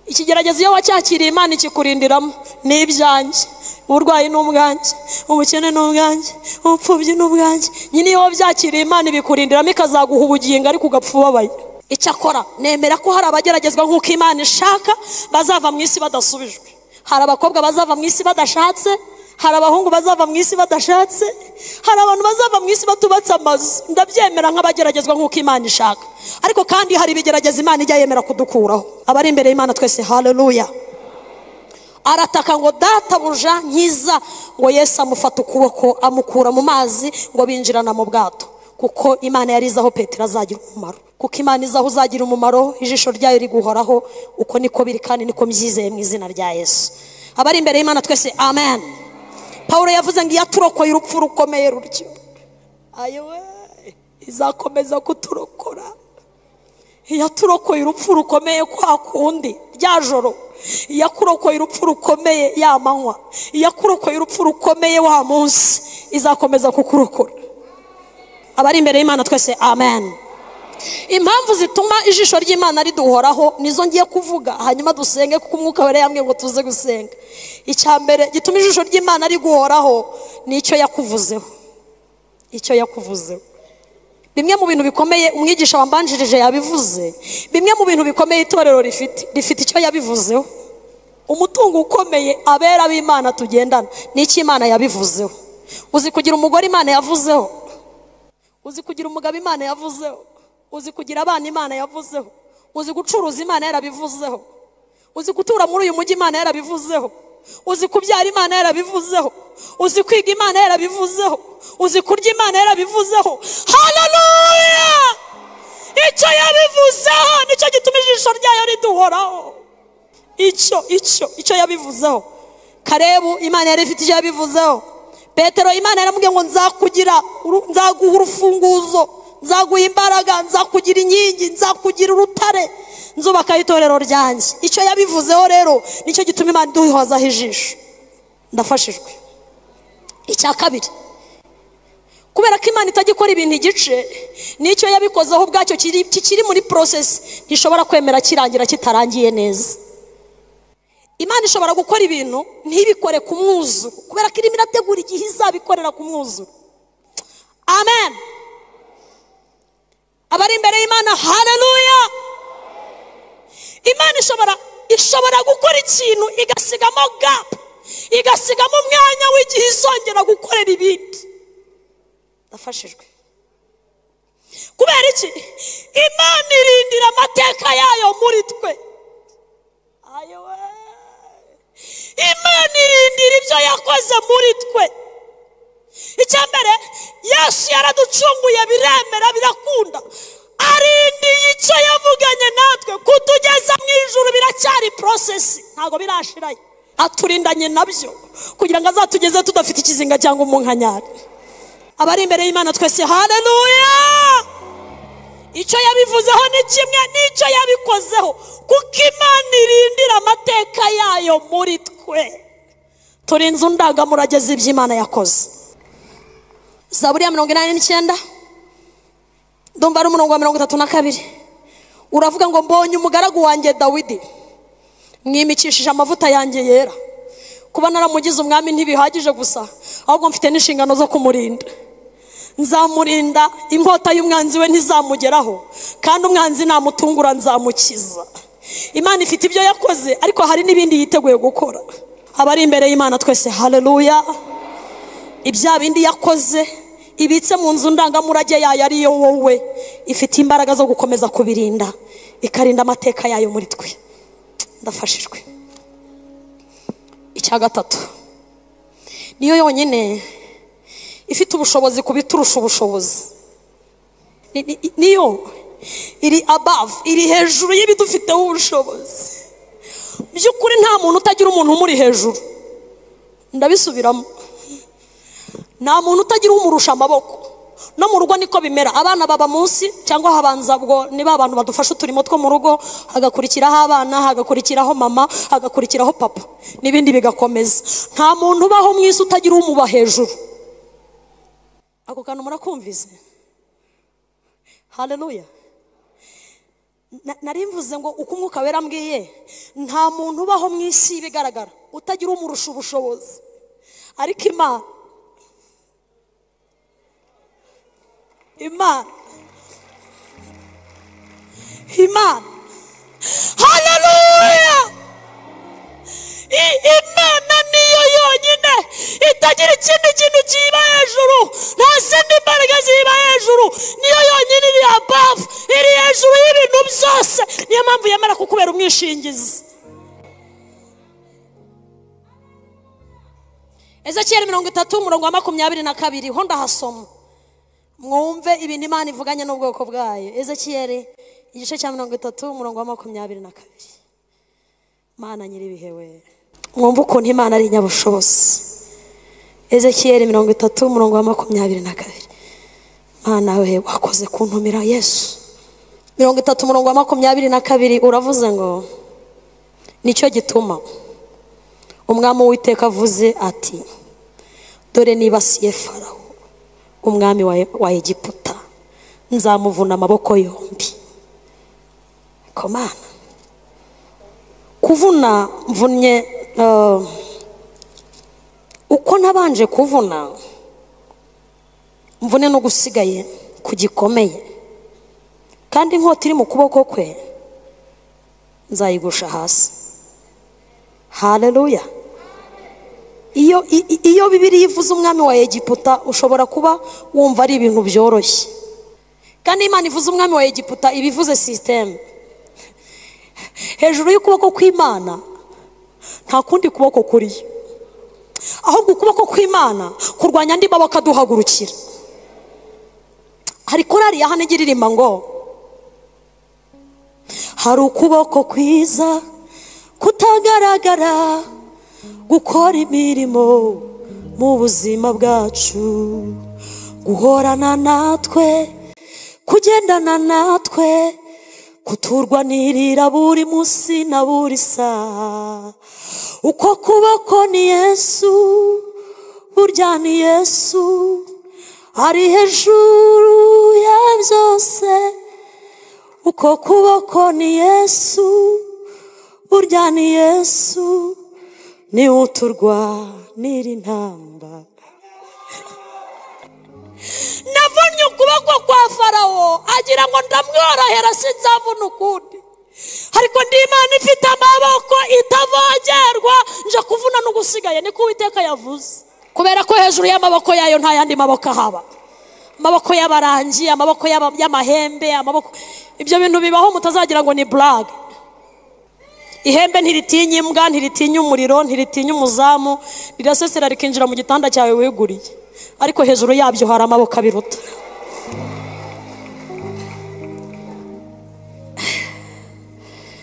ikigeragezo iyo wacyakiriye Imana ikikurindiramo ni ibyanjye. Uburwayi n'ubwanjye, ubukene n'ubwanjye, ubupfubyi n'ubwanjye. Nyine iyo byakiriye Imana ibikurindiramo ikazaguha ubugingo ariko ugapfa ubabaye. Icyakora nemera ko hari abageragezwa nk'uko Imana ishaka bazava mu isi badasubijwe. Hari abakobwa bazava mu isi badashatse, hari abahungu bazava mu isi badashatse, hari abantu bazava mu isi batubatse amazu. Ndabyemera nk'abageragezwa nk'uko Imana ishaka, ariko kandi hari ibigerageza Imana ijya yemera kudukuraho. Abari imbere y'Imana twese, haleluya. Arataka ngo databuja nkiza, ngo Yesu amufata ukuboko amukura mu mazi ngo binjirana mu bwato, kuko Imana yarize aho Petero azagira umumaro. Kuko Imana izaho uzagira umumaro, ijisho ryayo riguhoraho. Uko niko biri kandi niko mbyizeye mu izina rya Yesu. Abari imbere y'Imana twese, amen. Paulo yavuze ngo yaturokoye urupfu rukomeye rutyo, ayewe izakomeza kuturokora. Yaturokoye urupfu rukomeye kwa kundi rya joro, yakurokoye urupfu rukomeye ya manywa, yakurokoye urupfu rukomeye wa munsi, izakomeza kukurokora. Abari imbere y'Imana twese, amen. Impamvu zituma ijisho ry'Imana riduhoraho nizo ngiye kuvuga, hanyuma dusenge kuko umwuka wera yambwiye ngo tuze gusenga. Icyambere gituma ijisho ry'Imana riguhoraho nicyo yakuvuzeho. Icyo yakuvuzeho. Bimwe mu bintu bikomeye umwigisha wambanjirije yabivuze, bimwe mu bintu bikomeye itorero rifite icyo yabivuzeho. Umutungo ukomeye abera b'Imana tugendana n'iki Imana yabivuzeho. Uzi kugira umugore Imana yavuzeho, uzi kugira umugabo Imana yavuzeho, uzi kugira abana Imana yavuzeho, uzi gucuruza Imana yarabivuzeho, uzi gutura muri uyu mujyi Imana yarabivuzeho, uzi kubyara Imana yarabivuzeho, uzi kwiga Imana yarabivuzeho, uzi kurya Imana yarabivuzeho. Haleluya. Icyo yabivuzeho nicyo gituma ijisho ryayo riduhoraho. Icyo yabivuzeho. Karebu Imana yari ifite icyo yabivuzeho. Petero Imana yaramubwiye ngo nzaguha urufunguzo, nzaguha imbaraga, nzakugira inkingi, nzakugira urutare, nzubaka itorero ryanjye. Icyo yabivuzeho rero nicyo gituma Imana iduhozaho ijisho. Ndafashijwe. Icya kabiri, kubera ko Imana itagikora ibintu igice, nicyo yabikozeho ubwacyo kiri muri process, ntishobora kwemera kirangira kitarangiye neza. Imana ishobora gukora ibintu ntibikore ku mwuzuro kubera ko irimo irategura igihe izabikorera ku mwuzuro. Amen. Abari imbere y'Imana, haleluya. Imana ishobora gukora ikintu igasigamo gap, igasigamo umwanya w'igihe izongera gukorera ibindi. Ndafashijwe. kubera iki? Imana irindira amateka yayo muri twe. Ayowe, Imana irindira ibyo yakoze muri twe. Icyambere, Yesu yaraducunguye, biremera, birakunda. Arindiye icyo yavuganye natwe kutugeza mu ijuru, biracyari process, ntago birashirayo. Aturindanye nabyo kugira ngo azatugeze tudafite ikizinga cyangwa umunkanyari. Abari imbere y'Imana twese haleluya. Icyo yabivuzeho ni kimwe n'icyo yabikozeho, kuko Imana irindira amateka yayo muri twe. Turi inzu ndangamurage z'iby'Imana yakoze. Zaburi ya 89 ndumva ari umurongo wa 32 uravuga ngo mbonye umugaragu wanjye Dawidi mwimikishije amavuta yanjye yera. Kuba naramugize umwami ntibihagije gusa, ahubwo mfite n'inshingano zo kumurinda. Nzamurinda, inkota y'umwanzi we ntizamugeraho, kandi umwanzi namutungura nzamukiza. Imana ifite ibyo yakoze, ariko hari n'ibindi yiteguye gukora. Abari imbere y'Imana twese haleluya. Ibya bindi yakoze ibitse mu nzu ndangamurage yayo ariyo wowe, ifite imbaraga zo gukomeza kubirinda, ikarinda amateka yayo muri twe. Ndafashijwe. Icya gatatu, niyo yonyine ifite ubushobozi kubiturusha ubushobozi. Niyo iri above, iri hejuru y'ibidufiteho ubushobozi. By'ukuri nta muntu utagira umuntu umuri hejuru. Ndabisubiramo, nta muntu utagira umurusha amaboko. No mu rugo niko bimera. Abana baba munsi cyangwa habanza bwo niba abantu badufasha uturimo two mu rugo, hagakurikiraho abana, hagakurikiraho mama, hagakurikiraho papa, n'ibindi bigakomeza. Nta muntu ubaho mu isi utagira umuba hejuru. Ako kantu murakumvise? Haleluya. Narimvuze ngo uko Umwuka Wera mbwiye, nta muntu ubaho mu isi bigaragara utagira umurusha ubushobozi. Ariko Imana, haleluya. Imana niyo yonyine itagira ikindi kintu kiba hejuru, nta zindi mbaraga ziba hejuru. Niyo yonyine iri above, iri hejuru y'ibintu byose. Niyo mpamvu yemera kukubera umwishingizi. Ezekiel 30 umurongo wa 22 ho ndahasoma, mwumve ibintu Imana ivuganye n'ubwoko bwayo. Ezekiel igice cya 30 umurongo wa 22. Mana nyiribihe we, mwumve ukuntu Imana ari nyabushobozi. Ezekiel 30 umurongo wa 22. Mana we wakoze kuntumira Yesu. 30 umurongo wa 22 uravuze ngo nicyo gituma umwami w'Uwiteka avuze ati, dore nibasiye Farawo umwami wa Egiputa, nzamuvuna amaboko yombi. Komana kuvuna mvunye, uko nabanje kuvuna mvune no gusigaye kugikomeye, kandi inkota iri mu kuboko kwe nzayigusha hasi. Haleluya. Iyo Bibiliya ivuze umwami wa Egiputa, ushobora kuba wumva ari ibintu byoroshye, kandi Imana ivuze umwami wa Egiputa ibivuze system. Hejuru y'ukuboko kw'Imana nta kundi kuboko kuri, ahubwo ukuboko kw'Imana kurwanya andi maboko aduhagurukira. Hari korari ya hano igiririmba ngo, hari ukuboko kwiza kutagaragara gukora imirimo mu buzima bwacu, guhorana natwe, kugendana natwe, kuturwanirira buri munsi na buri saha. Uko kuboko ni Yesu, burya ni Yesu, ari hejuru ya byose. Uko kuboko ni Yesu, burya ni Yesu, ni uturwanira intambara. Navunye ukuboko kwa Farawo agira ngo ndamworohera, sinzavuna ukundi. Ariko ndi Imana ifite amaboko itavogerwa, nje kuvuna n'ugusigaye, niko Uwiteka yavuze. Kubera ko hejuru y'amaboko yayo nta yandi maboko haba. amaboko y'abarangi, amaboko y'amahembe, amaboko, ibyo bintu bibaho mutazagira ngo ni blague. Ihembe ntiritinya imbwa, ntiritinya umuriro, ntiritinya umuzamu, rirasesera rikinjira mu gitanda cyawe wiguriye, ariko hejuru yabyo hari amaboko abiruta.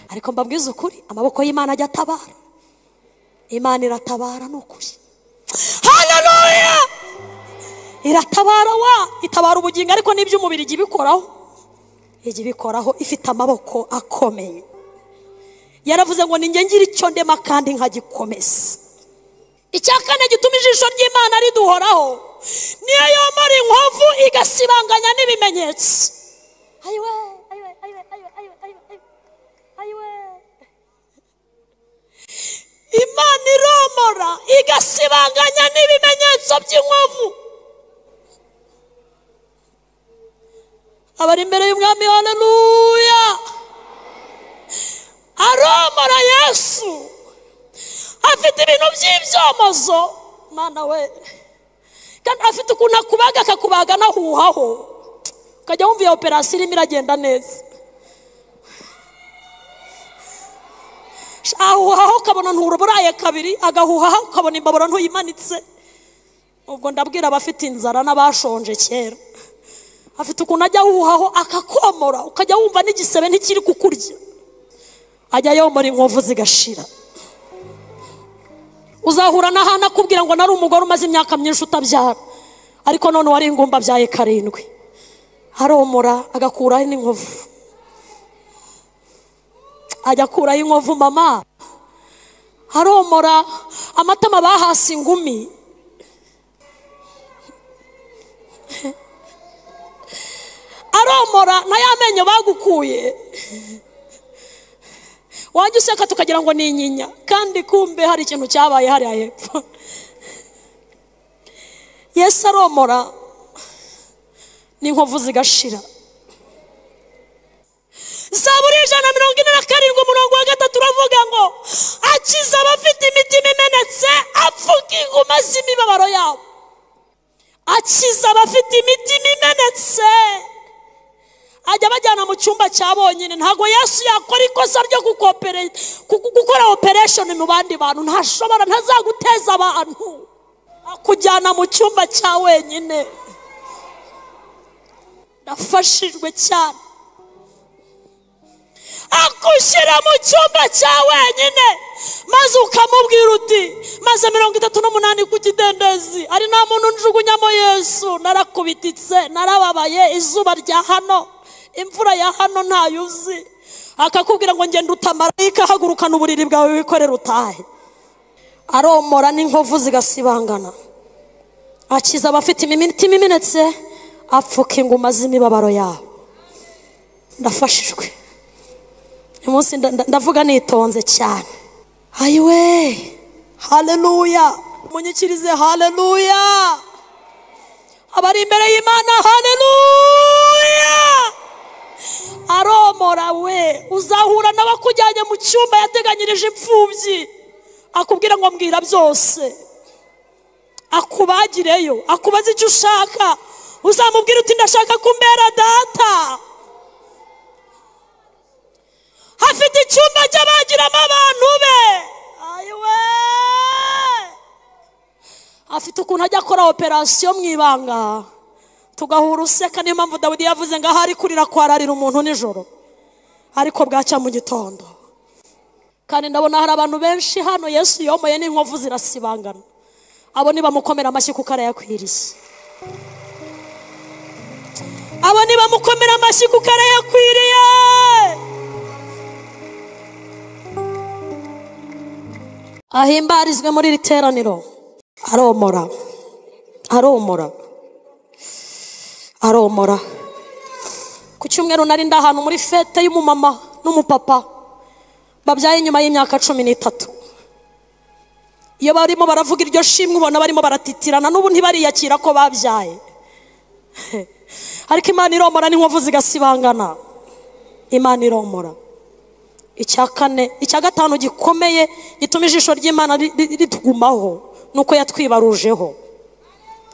Ariko mbabwiza ukuri, amaboko y'Imana ajya atabara. Imana iratabara n'ukuri. Haleluya! Iratabara itabara ubugingo, ariko n'iby'umubiri ijya ibikoraho, ifite amaboko akomeye. Yaravuze ngo ninjye ngira icyo ndema kandi nkagikomeza. Icya kane gituma ijisho ry'Imana riduhoraho, niyo yomora inkovu igasibanganya n'ibimenyetso. Ayiwe. Imana iromora igasibanganya n'ibimenyetso by'inkovu. Abari imbere y'umwami, haleluya. Aromora Yesu afite ibintu by'ibyomozo, Mana we, kandi afite ukuntu akubaga, akakubaga nahuhaho, ukajya wumva iyo operasiyo irimo iragenda neza. Ahuhaho ukabona nturuburaye kabiri, agahuhaho ukabona imbabura ntuyimanitse. Ubwo ndabwira abafite inzara n'abashonje kera, afite ukuntu ajya ahuhaho akakomora, ukajya wumva n'igisebe ntikiri kukurya, ajya yomora inkovu zigashira. Uzahura n'ahantu akubwira ngo nari umugore umaze imyaka myinshi utabyara, ariko none wari ingumba byaye 7. Aromora agakuraho n'inkovu, ajya akuraho inkovu. Mama aromora amatama bahasi ingumi, aromora na yamenyo bagukuye, wajya useka tukagira ngo ni inyinya, kandi kumbe hari ikintu cyabaye hariya hepfo. Yesu aromora n'inkovu zigashira. Zaburi 147 umurongo wa 3 turavuga ngo akiza abafite imitima imenetse, apfuka inguma z'imibabaro yabo. Akiza abafite imitima imenetse, ajya bajyana mu cyumba cyabonyine. Ntago Yesu yakora ikosa ryo gukora operation mu bandi bantu, ntashobora, ntazaguteza abantu, akujyana mu cyumba cya wenyine. Nafashijwe cyane, akushyira mu cyumba cya wenyine, maze ukamubwira uti maze 38 ku kidendezi, ari nta muntu njugunyamo Yesu, narakubititse, narababaye, izuba rya hano, imvura ya hano ntayuzi. Akakubwira ngo ngende utamarayika, hagurukana uburiri bwawe wikorera utahe. Aromora n'inkovu zigasibangana, akiza abafite imitima imenetse, apfuka inguma z'imibabaro yabo. Ndafashijwe umunsi, ndavuga nitonze cyane. Ayiwe, haleluya. Munyikirize haleluya. Abari imbere y'Imana, haleluya. Aromora we, uzahura n'abakujyanye mu cyumba yateganyirije imfubyi, akubwira ngo mbwira byose, akubagireyo, akubaza icyo ushaka, uzamubwira uti ndashaka kumbera data. Afite icyumba cy'abagiramo abantu be. Ayiwe, afite ukuntu ajya akora operasiyo mu ibanga, tugahura useka. Niyo mpamvu Dawidi yavuze ngo ahari kurira kwararira umuntu nijoro, ariko bwacya mu gitondo. Kandi ndabona hari abantu benshi hano Yesu yomoye n'inkovu zirasibangana. Abo nibamukomera amashyi kuko arayakwiriye. Abo nibamukomera amashyi kuko arayakwiriye. Ahimbarizwe muri iri teraniro. Aromora, aromora, aromora. Ku cyumweru nari ndahantu muri fete y'umumama n'umupapa babyaye nyuma y'imyaka 13. Iyo barimo baravuga iryo shimwe ubona barimo baratitirana, n'ubu ntibariyakira ko babyaye. Ariko Imana iromora n'inkovu zigasibangana. Imana iromora. Icya gatanu gikomeye gituma ijisho ry'Imana ritugumaho, nuko yatwibarujeho.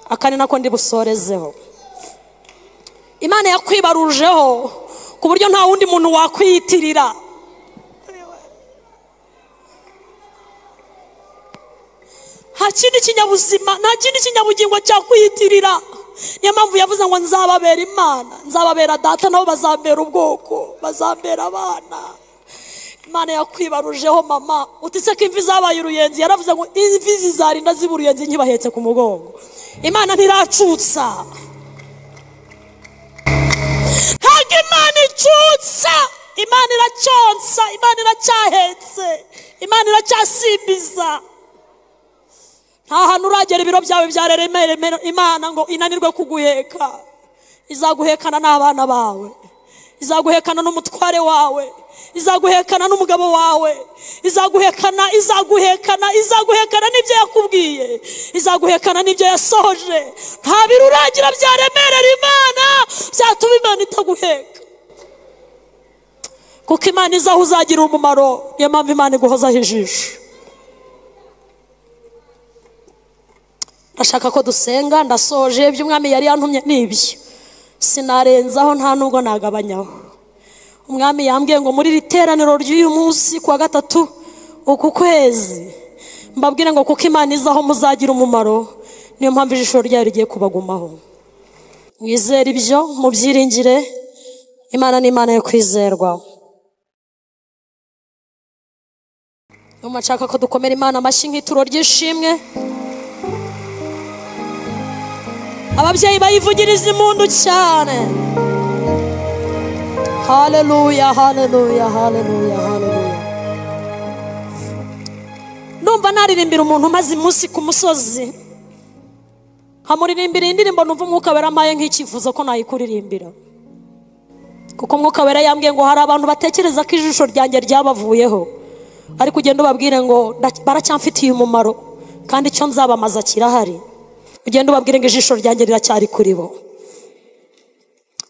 Akane nako ndi busorezeho. Imana yakwibarujeho ku buryo nta wundi muntu wakwiyitirira. Nta kindi kinyabuzima, nta kindi kinyabugingo cyakwiyitirira. Niyo mpamvu yavuze ngo nzababera Imana, nzababera data, nabo bazambera ubwoko, bazambera abana. Imana yakwibarujeho mama. Utise ko imvi zabaye uruyenzi, yaravuze ngo imvi zizarinda ziba uruyenzi nkibahetse ku mugongo. Imana ntiracutsa. Ntabwo Imana icutsa. Imana iracyonsa, Imana iracyahetse, Imana iracyasimbiza. Nta hantu uragera ibiro byawe byareremere Imana ngo inanirwe kuguheka. Izaguhekana n'abana bawe, izaguhekana n'umutware wawe, izaguhekana n'umugabo wawe, izaguhekana n'ibyo yakubwiye, izaguhekana n'ibyo yasohoje. Nta biro uragira byaremerera Imana byatuma Imana itaguheka, kuko Imana izaho uzagira umumaro. Niyo mpamvu Imana iguhozaho ijisho. Ndashaka ko dusenga, ndasoje iby'umwami yari yantumye n'ibyo, sinarenzaho nta nubwo nagabanyaho. Umwami yambwiye ngo muri iri teraniro ry'uyu munsi kuwa gatatu uku kwezi mbabwire ngo kuko Imana izaho muzagira umumaro, niyo mpamvu ijisho ryayo rigiye kubagumaho. Mwizere ibyo, mubyiringire. Imana ni Imana yo kwizerwa. Niyo nshaka ko dukomera Imana amashyi nk'ituro ry'ishimwe. Ababyeyi bayivugiriza impundu cyane. Haleluya, haleluya, haleluya, haleluya. Ndumva naririmbira umuntu umaze umunsi ku musozi, hamuririmbira indirimbo numva Umwuka Wera amaye nk'ikifuzo ko nayikuririmbira, kuko Umwuka Wera yambwiye ngo hari abantu batekereza ko ijisho ryanjye ryabavuyeho, ariko ugenda ubabwire ngo baracyamfitiye umumaro kandi icyo nzabamaza kirahari. Ugenda ubabwire ngo ijisho ryanjye riracyari kuri bo.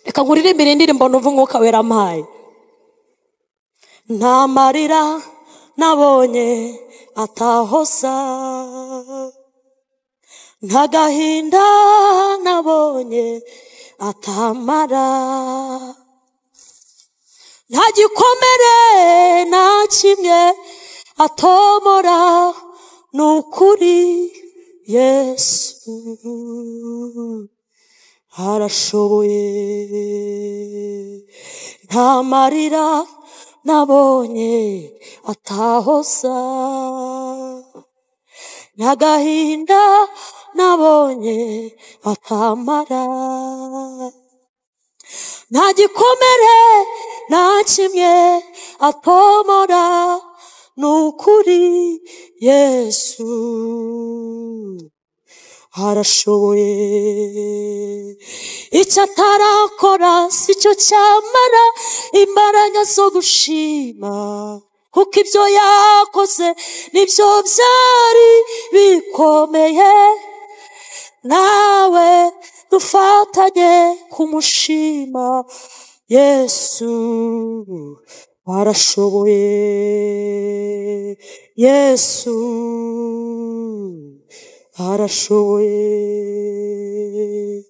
Reka nkuririmbire indirimbo numva Umwuka Wera amaye. Nta marira nabonye atahoza, nta gahinda nabonye atamara, nta gikomere na kimwe atomora. Nukuri Yesu arashoboye. Nta marira nabonye atahoza, nta gahinda nabonye atamara, nta gikomere na kimwe atomora. Nukuri Yesu arashoboye. Icyo atarakora si cyo cyamara imbaraga zo gushima, kuko ibyo yakoze nibyo byari bikomeye. Nawe dufatanye kumushima. Yesu arashoboye. Yesu arashoboye.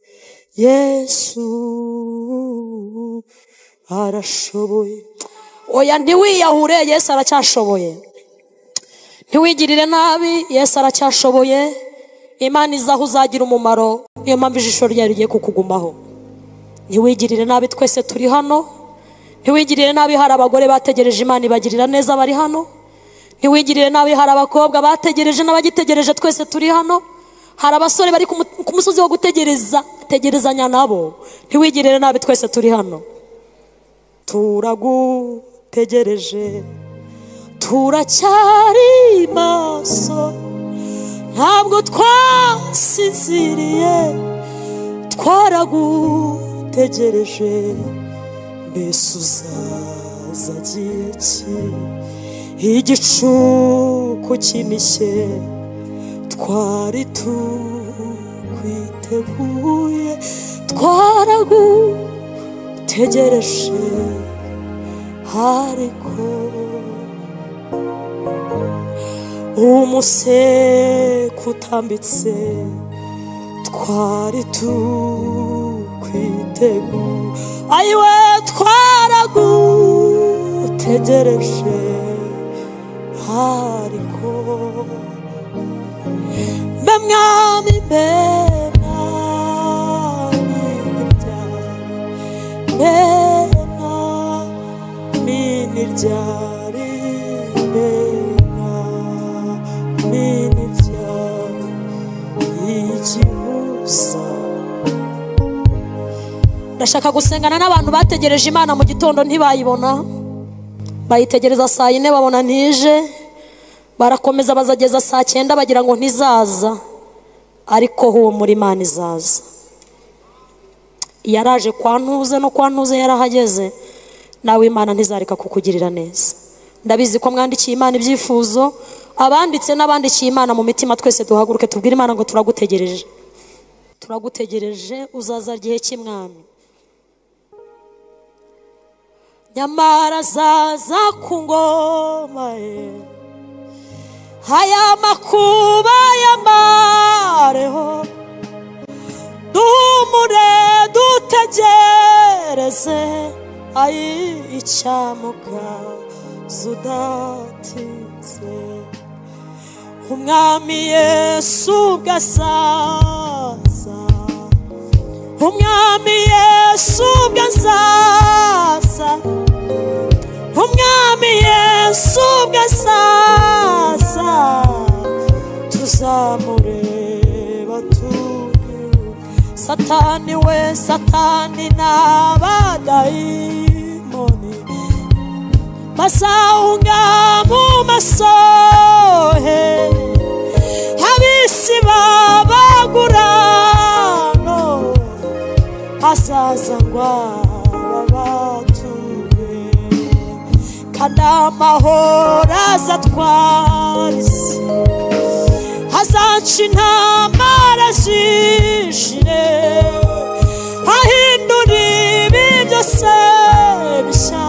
Yesu arashoboye. Oya ntiwiyahure, Yesu aracyashoboye. Ntiwigirire nabi, Yesu aracyashoboye. Imana izaho uzagira umumaro, niyo mpamvu ijisho ryayo rigiye kukugumaho. Ntiwigirire nabi, twese turi hano. Ntiwigirire nabi, hari abagore bategereje Imana ibagirira neza bari hano. Ntiwigirire nabi, hari abakobwa bategereje n'abagitegereje, twese turi hano. Hari abasore bari ku musozi wo gutegereza, tegerezanya nabo. Ntiwigirire nabi, twese turi hano. Turagutegereje, turacyari maso, ntabwo twasinziriye, twaragutegereje. Mbese uzaza gihe ki? Igicuku kimishye, twari tukwiteguye, twaragutegereje. Ariko umuseke utambitse, twari tukwiteguye. ayiwe twaragutegereje ariko mbe mwami mbe ndashaka gusengana n'abantu bategereje Imana mu gitondo ntibayibona, bayitegereza saa 4 babona ntije, barakomeza bazageza saa 9 bagira ngo ntizaza, ariko huwo muri Imana izaza. Yaraje kwantuze no kwantuze yarahageze, nawe Imana ntizareka kukugirira neza. Ndabizi ko mwandikiye Imana ibyifuzo, abanditse n'abandikiye Imana mu mitima, twese duhaguruke tubwire Imana ngo turagutegereje, turagutegereje, uzaza igihe cy'Imwami. Nyamara zaza ku ngoma ye, haya makuba yambareho, dumure dutegereze icyamuka zudatinze. Umwami Yesu gasaza, umwami Yesu gasaza, umwami Yesu gasaza, tuzamureba Satani we Satani n'abadayimoni basahunga mu masohe, abisi babagurano hazaza ngwabatuye, kandi amahoro azatwara isi, hazaca intambara zishire, ahindura ibi byose bishya,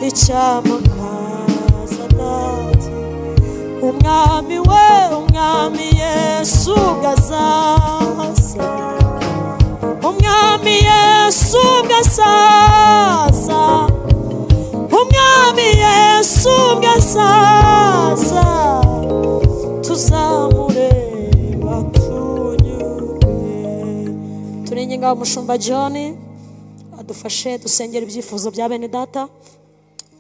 icyamakaza nati. Umwami we umwami Yesu gazaza, umwami Yesu gazaza, umwami Yesu gazaza, tuzamureba tunyuke. Turenga umushumba John adufashe dusengera ibyifuzo bya bene data,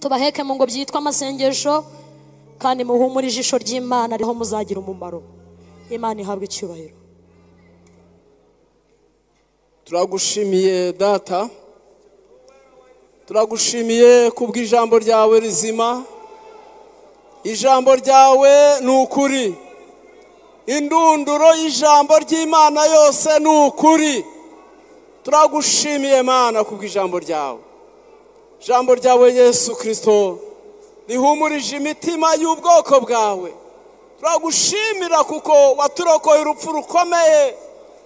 tubaheke mu ngo byitwa amasengesho, kandi muhumure ijisho ry'Imana ariho muzagira umumaro. Imana ihabwe icyubahiro. Turagushimiye data, turagushimiye kubw'ijambo ryawe rizima. Ijambo ryawe ni ukuri, indunduro y'ijambo ry'Imana yose ni ukuri. Turagushimiye Mana kubw'ijambo ryawe. Ijambo ryawe Yesu Kristo rihumurije imitima y'ubwoko bwawe. Turagushimira kuko waturokoye urupfu rukomeye,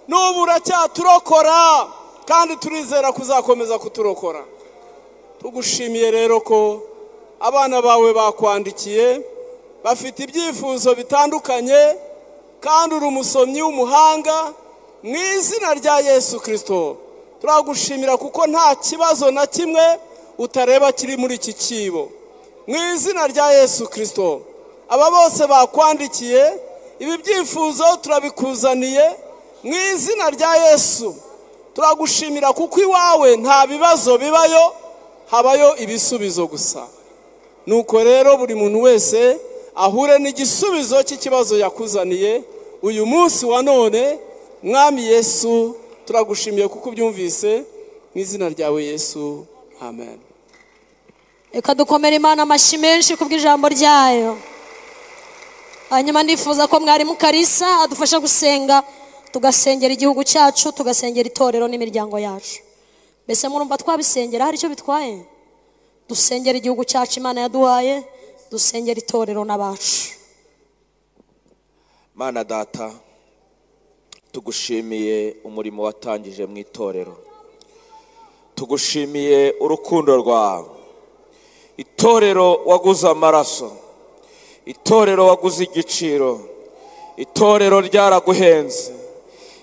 n'ubu uracyaturokora, kandi turizera kuzakomeza kuturokora. Tugushimiye rero ko abana bawe bakwandikiye, bafite ibyifuzo bitandukanye, kandi uri umusomyi w'umuhanga. Mu izina rya Yesu Kristo turagushimira kuko nta kibazo na kimwe utareba kiri muri iki kibo. Mu izina rya Yesu Kristo aba bose bakwandikiye ibi byifuzo turabikuzaniye. Mu izina rya Yesu turagushimira kuko iwawe nta bibazo bibayo, habayo ibisubizo gusa. Nuko rero buri muntu wese ahure n'igisubizo cy'ikibazo yakuzaniye uyu munsi wa none. Mwami Yesu turagushimiye kuko ubyumvise, mu izina ryawe Yesu, amen. Reka dukomere Imana amashyi menshi kubw'ijambo ryayo. Hanyuma ndifuza ko mwarimu Karisa adufasha gusenga, tugasengera igihugu cyacu, tugasengera itorero n'imiryango yacu. Mbese murumva twabisengera hari icyo bitwaye? Dusengera igihugu cyacu Imana yaduhaye, dusengera itorero n'abacu. Mana data, tugushimiye umurimo watangije mu itorero, tugushimiye urukundo rwawe. Itorero waguze amaraso, itorero waguze igiciro, itorero ryaraguhenze,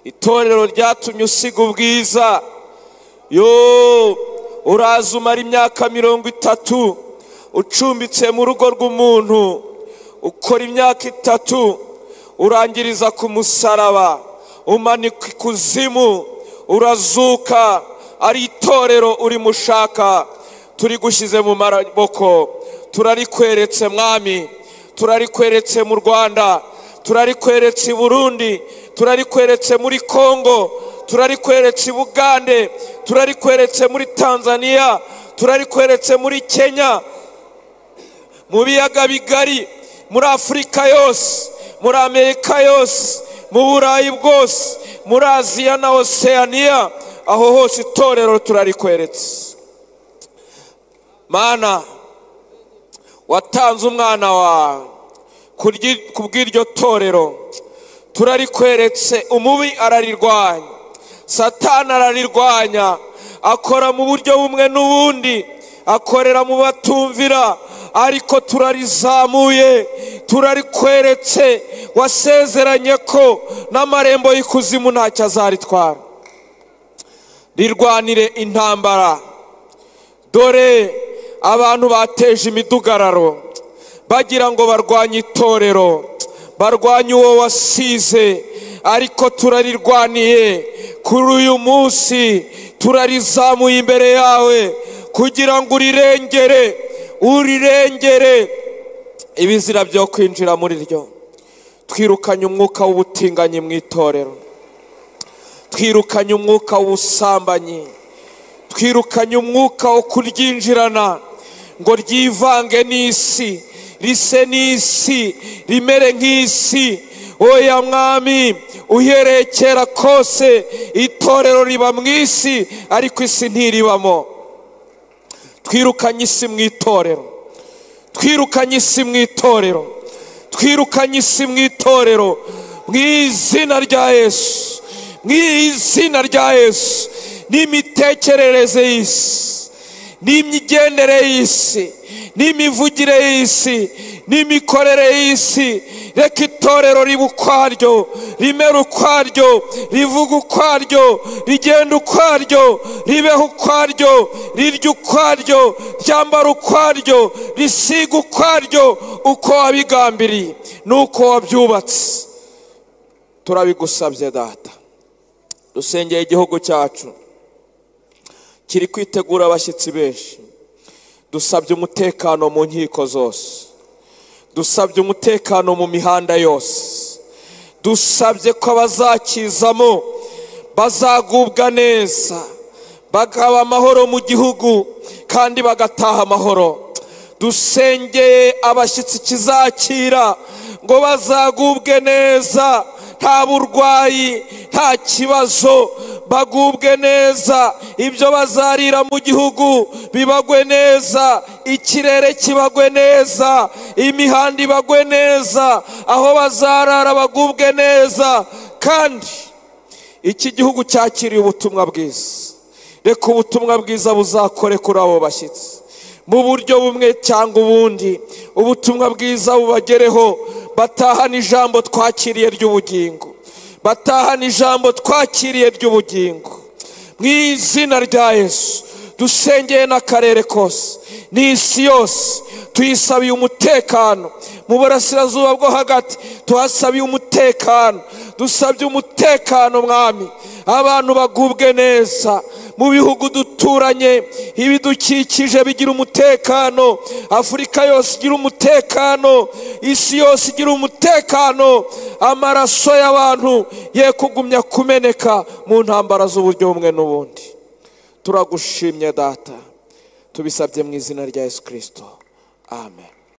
itorero ryatumye usiga ubwiza yo uraza umara imyaka 30 ucumbitse mu rugo rw'umuntu, ukora imyaka 3 urangiriza ku musaraba, umanikwa ikuzimu, urazuka, ari itorero uri mushaka. Turi gushyize mu maboko, turarikweretse mwami, turarikweretse mu Rwanda, turarikweretse i Burundi, turarikweretse muri Congo, turarikweretse i Uganda, turarikweretse muri Tanzania, turarikweretse muri Kenya, mu biyaga bigari, muri Afrika yose, muri Amerika yose, mu Burayi bwose, muri Aziya na Oceania, aho hose itorero turarikweretse. Mana, watanze umwana wawe kubw'iryo torero, turarikweretse. Umubi ararirwanya, Satani ararirwanya, akora mu buryo bumwe n'ubundi, akorera mu batumvira, ariko turarizamuye, turarikweretse. Wasezeranye ko n'amarembo y'ikuzimu ntacyo azaritwara. Rirwanire intambara. Dore abantu bateje imidugararo bagira ngo barwanye itorero, barwanye uwo wasize, ariko turarirwaniye. Kuri uyu munsi turarizamuye imbere yawe kugira ngo urirengere ibizira byo kwinjira muri ryo. Twirukanye umwuka w'ubutinganyi mu itorero, twirukanye umwuka w'ubusambanyi, twirukanye umwuka wo kuryinjirana ngo ryivange n'isi, rise n'isi, rimere nk'isi. Oya mwami, uhereye kera kose itorero riba mu isi, ariko isi ntiribamo. Twirukanye isi mu itorero, twirukanye isi mu itorero, twirukanye isi mu itorero, mu izina rya Yesu, mu izina rya Yesu. N'imitekerereze y'isi, n'imigendere y'isi, n'imivugire y'isi, n'imikorere y'isi, reka itorero ribe ukwaryo, rimere ukwaryo, rivuga ukwaryo, rigenda ukwaryo, ribeho ukwaryo, rirya ukwaryo, ryambara ukwaryo, risiga ukwaryo, uko wabigambiriye nuko wabyubatse. Turabigusabye Data. Dusengeye igihugu cyacu kiri kwitegura abashyitsi benshi. Dusabye umutekano mu nkiko zose, dusabye umutekano mu mihanda yose, dusabye ko abazakizamo bazagubwa neza, bakaba amahoro mu gihugu kandi bagataha amahoro. Dusengeye abashyitsi kizakira ngo bazagubwe neza, nta burwayi, nta kibazo, bagubwe neza. Ibyo bazarira mu gihugu bibagwe neza, ikirere kibagwe neza, imihanda ibagwe neza, aho bazarara bagubwe neza. Kandi iki gihugu cyakiriye ubutumwa bwiza, reka ubutumwa bwiza buzakore kuri abo bashyitsi mu buryo bumwe cyangwa ubundi. Ubutumwa bwiza bubagereho, batahana ijambo twakiriye ry'ubugingo, batahana ijambo twakiriye ry'ubugingo. Mu izina rya Yesu dusengeye n'akarere kose n'isi yose, tuyisabiye umutekano. Mu burasirazuba bwo hagati tuhasabiye umutekano, dusabye umutekano mwami, abantu bagubwe neza. Mu bihugu duturanye ibidukikije bigira umutekano, Afurika yose igira umutekano, isi yose igira umutekano. Amaraso y'abantu ye kugumya kumeneka mu ntambara z'uburyo bumwe n'ubundi. Turagushimye Data, tubisabye mu izina rya Yesu Kristo, amen.